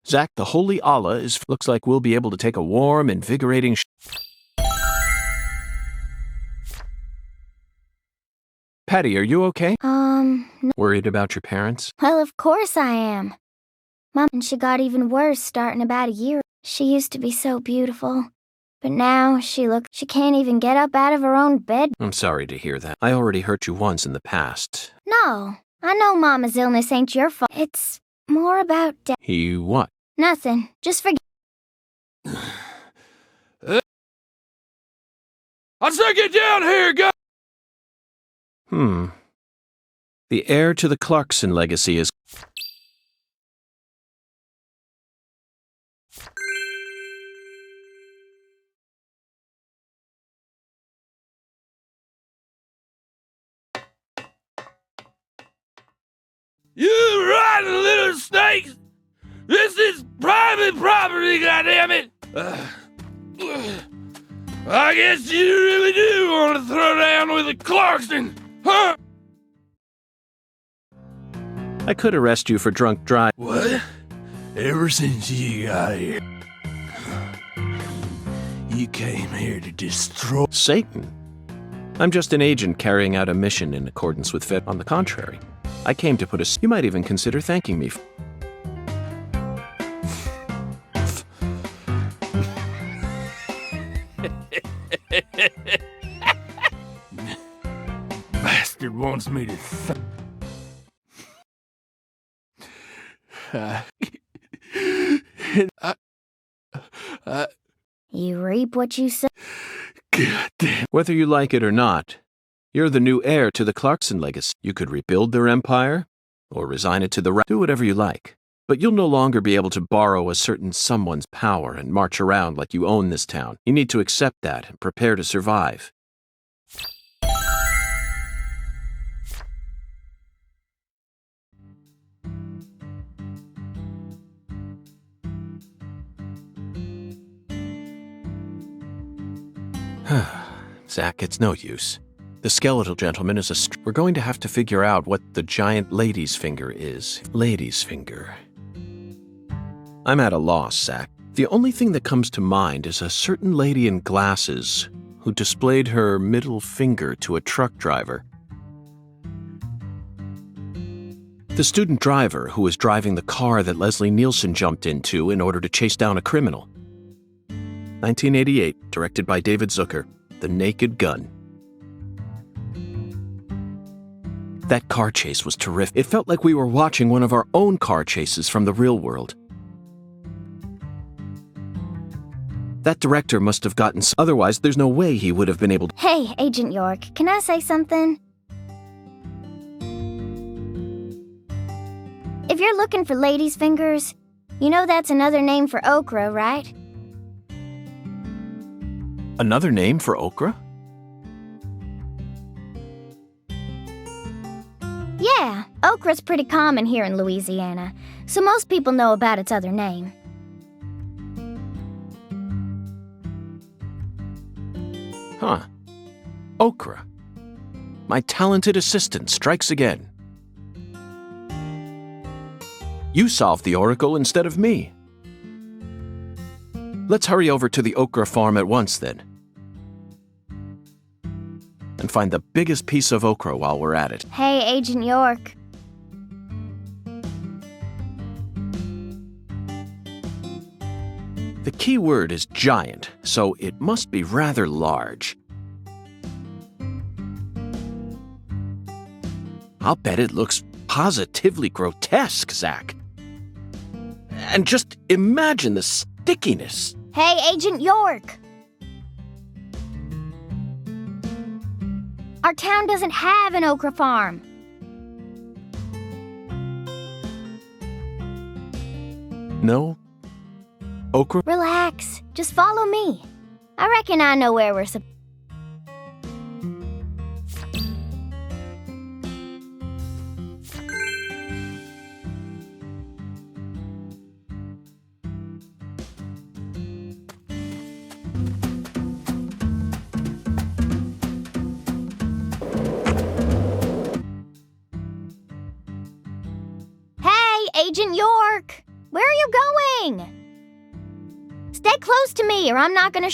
Zach, the holy Allah looks like we'll be able to take a warm, invigorating Patty, are you okay? No. Worried about your parents? Well, of course I am. Mom, and she got even worse starting about a year. She used to be so beautiful. But now she can't even get up out of her own bed. I'm sorry to hear that. I already hurt you once in the past. No, I know Mama's illness ain't your fault. It's more about He what? Nothing. Just forget. I say get down here, guys! The heir to the Clarkson legacy is... You rotten little snakes! This is private property, goddammit! I guess you really do want to throw down with a Clarkson, huh? I could arrest you for drunk drive. What? Ever since you got here, you came here to destroy... Satan. I'm just an agent carrying out a mission in accordance with Fed. On the contrary, I came to put a... You might even consider thanking me. Bastard wants me to You reap what you sow. God damn. Whether you like it or not, you're the new heir to the Clarkson legacy. You could rebuild their empire, or resign it to the... Do whatever you like. But you'll no longer be able to borrow a certain someone's power and march around like you own this town. You need to accept that and prepare to survive. Zach, it's no use. The skeletal gentleman is a... We're going to have to figure out what the giant lady's finger is. Lady's finger. I'm at a loss, Zach. The only thing that comes to mind is a certain lady in glasses who displayed her middle finger to a truck driver. The student driver who was driving the car that Leslie Nielsen jumped into in order to chase down a criminal. 1988, directed by David Zucker, The Naked Gun. That car chase was terrific. It felt like we were watching one of our own car chases from the real world. That director must have gotten... Otherwise, there's no way he would have been able to... Hey, Agent York, can I say something? If you're looking for ladies' fingers, you know that's another name for okra, right? Another name for okra? Yeah, okra's pretty common here in Louisiana, so most people know about its other name. Huh. Okra. My talented assistant strikes again. You solved the oracle instead of me. Let's hurry over to the okra farm at once, then. And find the biggest piece of okra while we're at it. Hey, Agent York. The key word is giant, so it must be rather large. I'll bet it looks positively grotesque, Zach. And just imagine the stickiness. Hey, Agent York! Our town doesn't have an okra farm. No? Okra? Relax. Just follow me. I reckon I know where we're supposed... Hey, Agent York! Where are you going? Stay close to me or I'm not gonna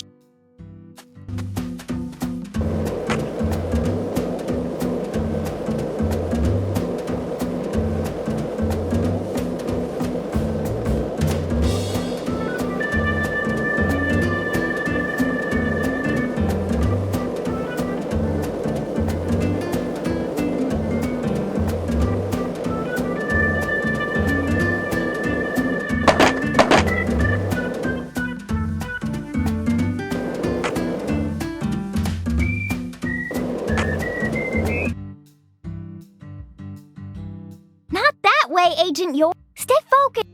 Not that way, Agent York. Stay focused.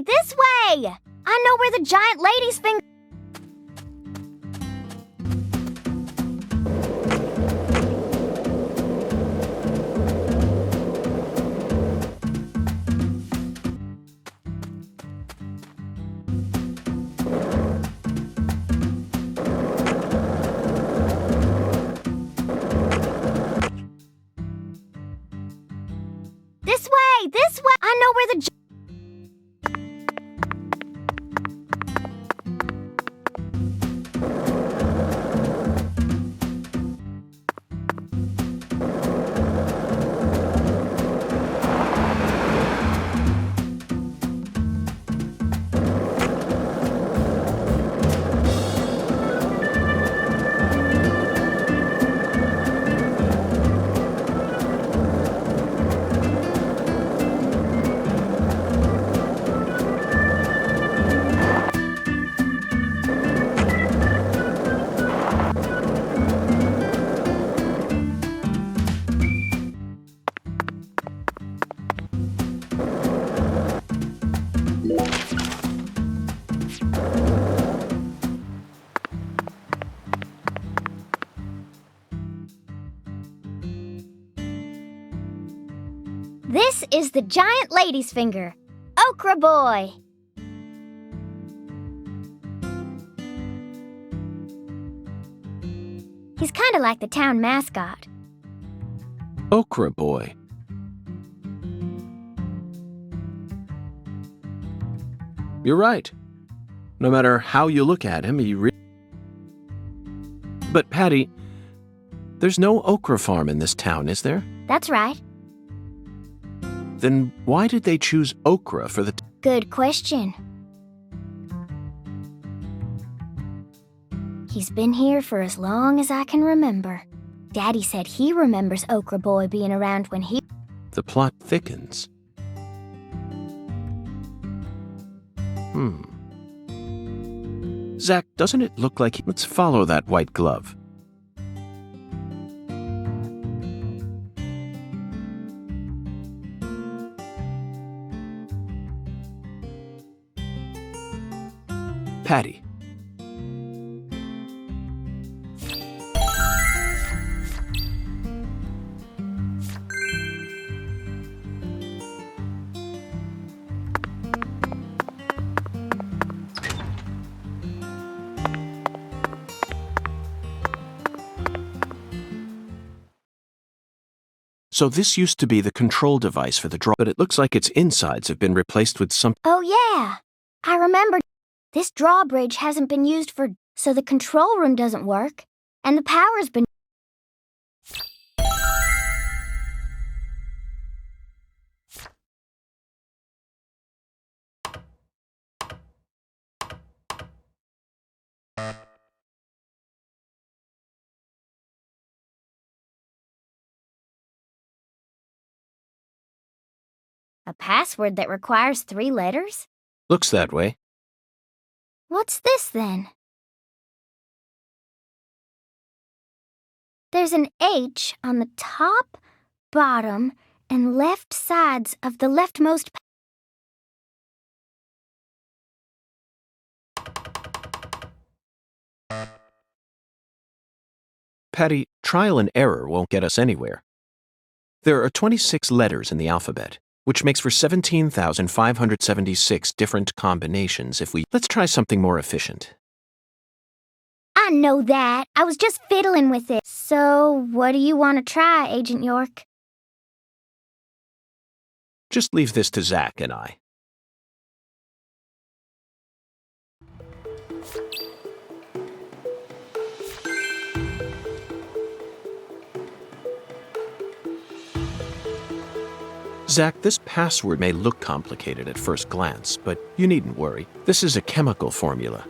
This way! I know where the giant lady's finger... This way! I know where the... This is the giant lady's finger. Okra boy. He's kinda like the town mascot. Okra Boy. You're right. No matter how you look at him, But Patty, there's no okra farm in this town, is there? That's right. Then why did they choose okra for the... Good question. He's been here for as long as I can remember. Daddy said he remembers Okra Boy being around when he... The plot thickens. Zach, doesn't it look like... Let's follow that white glove. Patty. So this used to be the control device for the draw, but it looks like its insides have been replaced with some... Oh yeah, I remember. This drawbridge hasn't been used for... So the control room doesn't work, and the power's been... A password that requires 3 letters? Looks that way. What's this then? There's an H on the top, bottom, and left sides of the leftmost... Patty, trial and error won't get us anywhere. There are 26 letters in the alphabet, which makes for 17,576 different combinations if we... Let's try something more efficient. I know that. I was just fiddling with it. So, what do you want to try, Agent York? Just leave this to Zach and I. Zach, this password may look complicated at first glance, but you needn't worry. This is a chemical formula.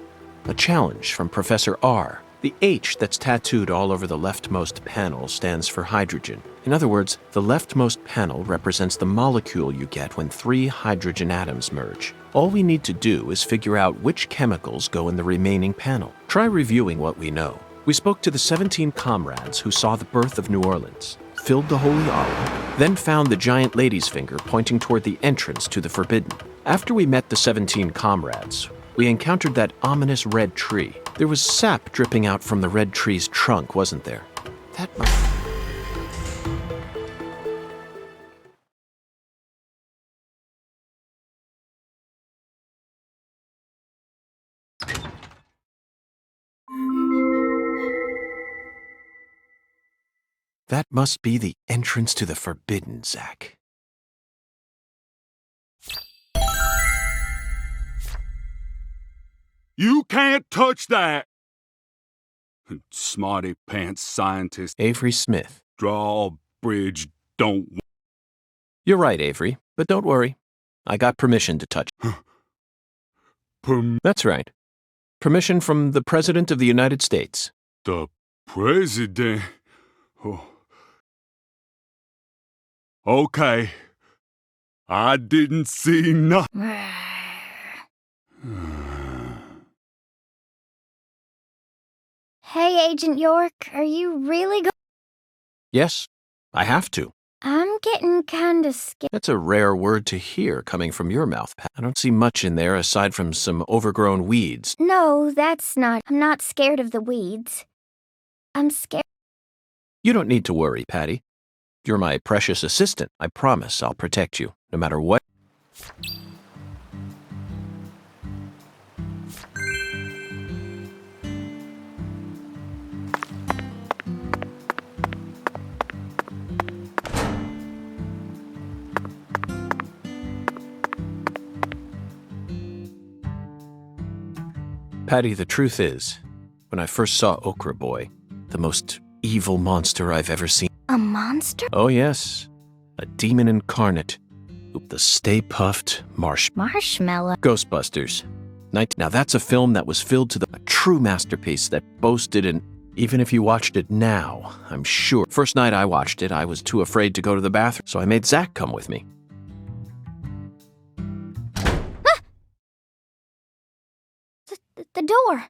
A challenge from Professor R. The H that's tattooed all over the leftmost panel stands for hydrogen. In other words, the leftmost panel represents the molecule you get when 3 hydrogen atoms merge. All we need to do is figure out which chemicals go in the remaining panel. Try reviewing what we know. We spoke to the 17 comrades who saw the birth of New Orleans, filled the holy olive, then found the giant lady's finger pointing toward the entrance to the forbidden. After we met the 17 comrades, we encountered that ominous red tree. There was sap dripping out from the red tree's trunk, wasn't there? That must... That must be the entrance to the forbidden, Zach. You can't touch that! Smarty pants scientist. Avery Smith. Drawbridge don't... You're right, Avery, but don't worry. I got permission to touch. That's right. Permission from the President of the United States. The President? Oh. Okay. I didn't see nothing. Hey, Agent York, are you really Yes, I have to. I'm getting kinda scared. That's a rare word to hear coming from your mouth, Pat. I don't see much in there aside from some overgrown weeds. No, that's not. I'm not scared of the weeds. I'm scared. You don't need to worry, Patty. You're my precious assistant. I promise I'll protect you, no matter what. Patty, the truth is, when I first saw Okra Boy, the most evil monster I've ever seen. A monster? Oh yes, a demon incarnate. The Stay Puffed Marshmallow. Ghostbusters. Now that's a film that was filled to a true masterpiece that boasted an... Even if you watched it now, I'm sure. First night I watched it, I was too afraid to go to the bathroom, so I made Zach come with me. Ah! The door.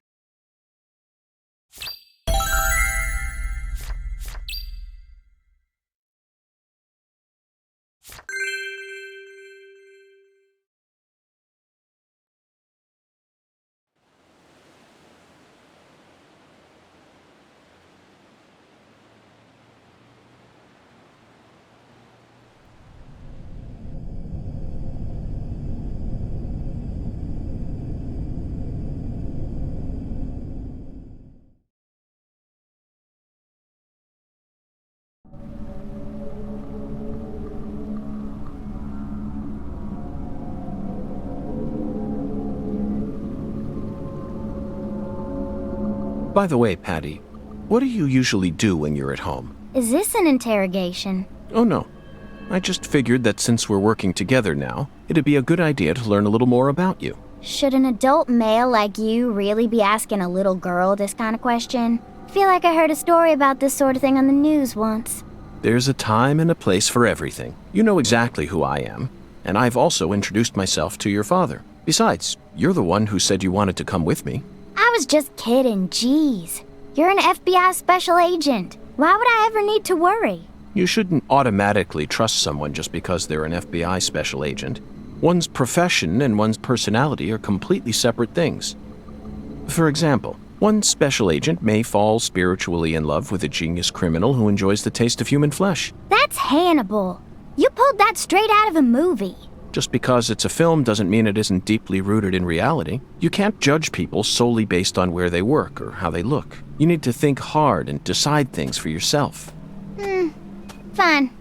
By the way, Patty, what do you usually do when you're at home? Is this an interrogation? Oh no. I just figured that since we're working together now, it'd be a good idea to learn a little more about you. Should an adult male like you really be asking a little girl this kind of question? I feel like I heard a story about this sort of thing on the news once. There's a time and a place for everything. You know exactly who I am, and I've also introduced myself to your father. Besides, you're the one who said you wanted to come with me. I was just kidding, jeez. You're an FBI special agent. Why would I ever need to worry? You shouldn't automatically trust someone just because they're an FBI special agent. One's profession and one's personality are completely separate things. For example, one special agent may fall spiritually in love with a genius criminal who enjoys the taste of human flesh. That's Hannibal. You pulled that straight out of a movie. Just because it's a film doesn't mean it isn't deeply rooted in reality. You can't judge people solely based on where they work or how they look. You need to think hard and decide things for yourself. Fine.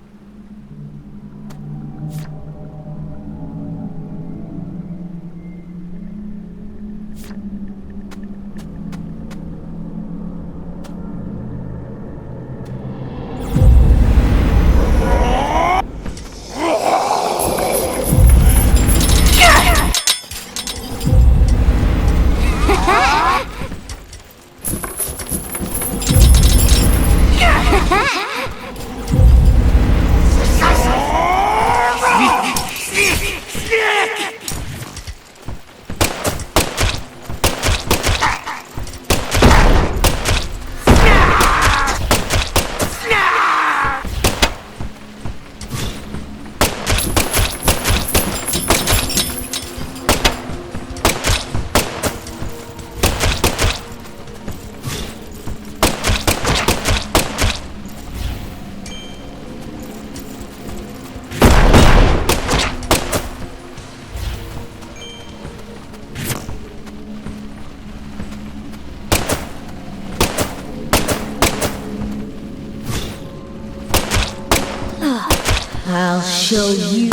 I'll show you.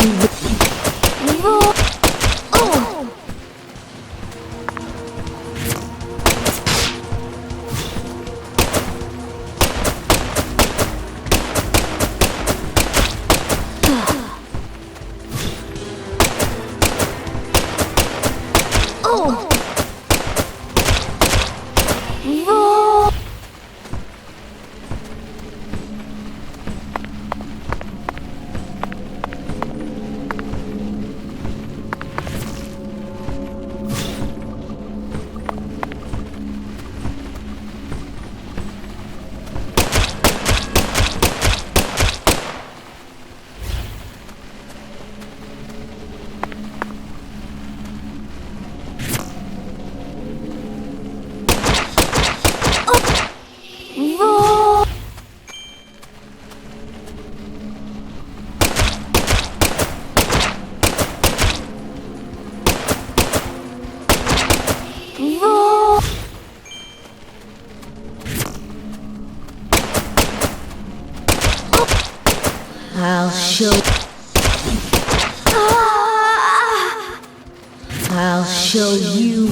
I'll show you.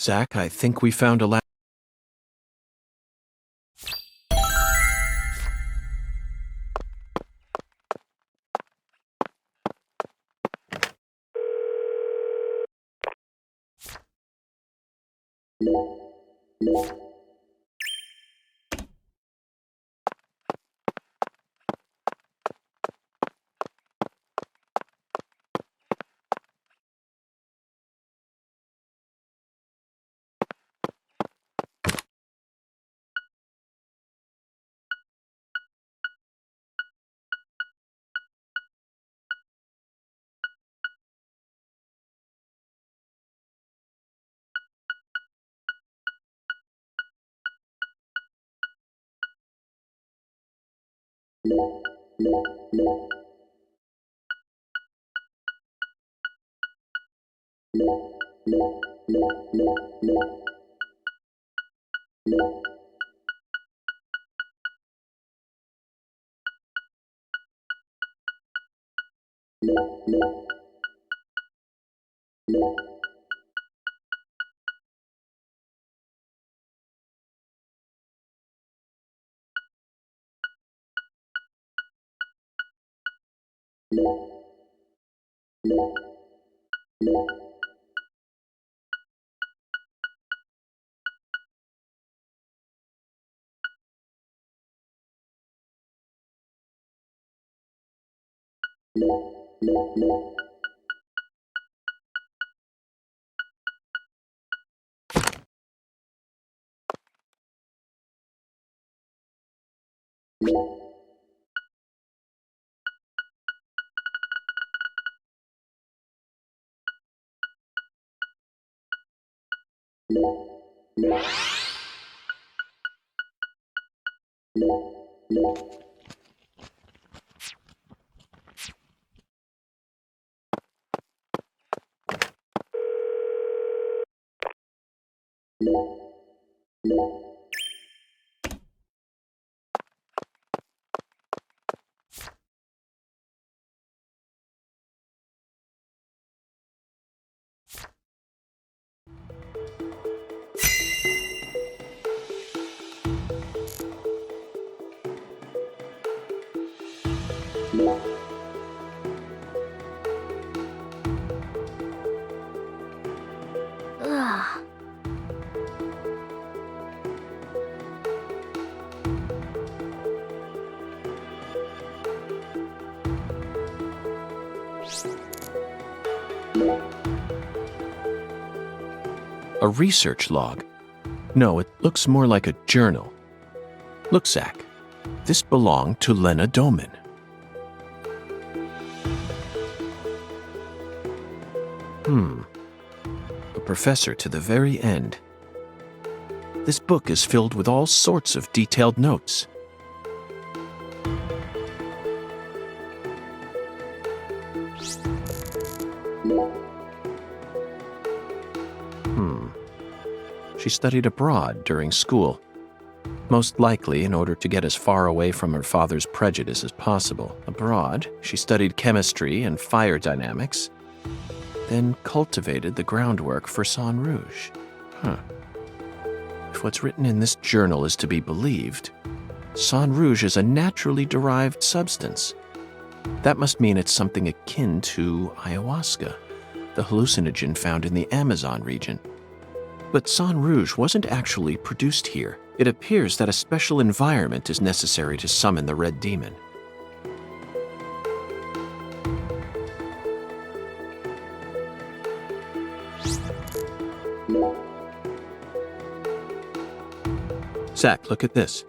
Zach, I think we found a la Ugh. A research log? No, it looks more like a journal. Look, Zach. This belonged to Lena Doman. A professor to the very end. This book is filled with all sorts of detailed notes. She studied abroad during school, most likely in order to get as far away from her father's prejudice as possible. Abroad, she studied chemistry and fire dynamics, then cultivated the groundwork for Sang Rouge. If what's written in this journal is to be believed, Sang Rouge is a naturally derived substance. That must mean it's something akin to ayahuasca, the hallucinogen found in the Amazon region. But Sang Rouge wasn't actually produced here. It appears that a special environment is necessary to summon the Red Demon. Zach, look at this.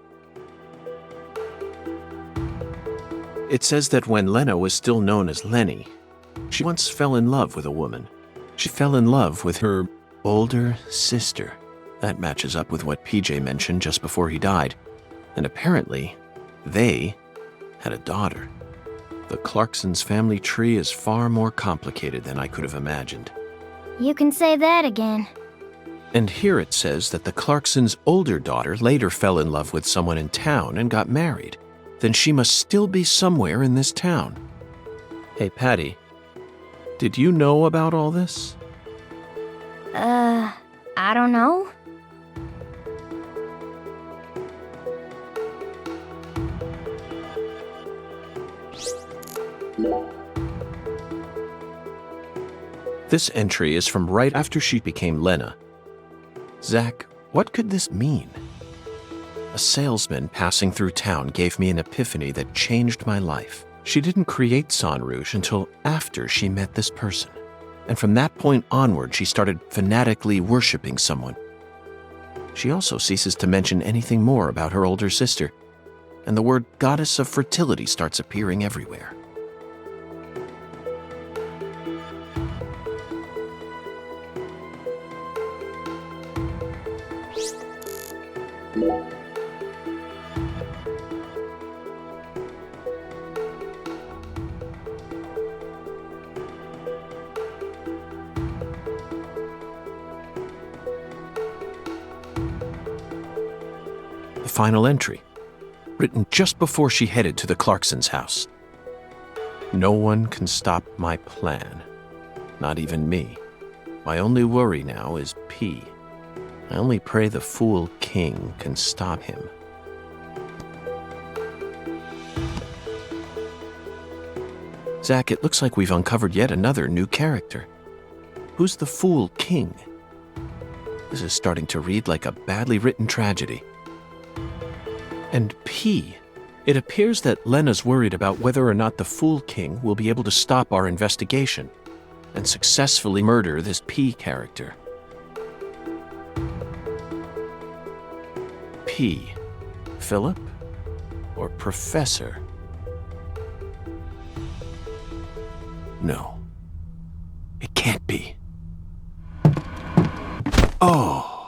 It says that when Lena was still known as Lenny, she once fell in love with a woman. She fell in love with her older sister. That matches up with what PJ mentioned just before he died. And apparently, they had a daughter. The Clarksons' family tree is far more complicated than I could have imagined. You can say that again. And here it says that the Clarksons' older daughter later fell in love with someone in town and got married. Then she must still be somewhere in this town. Hey, Patty, did you know about all this? I don't know. This entry is from right after she became Lena. Zach, what could this mean? A salesman passing through town gave me an epiphany that changed my life. She didn't create Sang Rouge until after she met this person. And from that point onward, she started fanatically worshiping someone. She also ceases to mention anything more about her older sister, and the word goddess of fertility starts appearing everywhere. The final entry, written just before she headed to the Clarksons' house. No one can stop my plan, not even me. My only worry now is P. I only pray the Fool King can stop him. Zach, it looks like we've uncovered yet another new character. Who's the Fool King? This is starting to read like a badly written tragedy. And P. It appears that Lena's worried about whether or not the Fool King will be able to stop our investigation and successfully murder this P character. P. Philip? Or Professor? No. It can't be. Oh!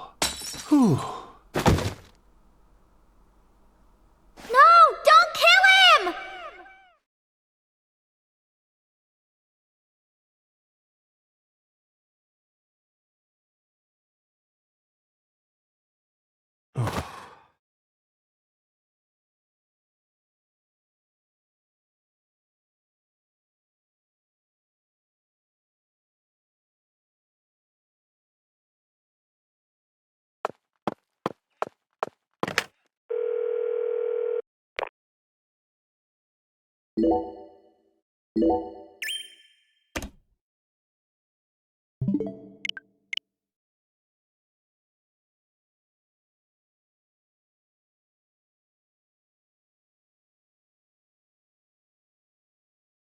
you.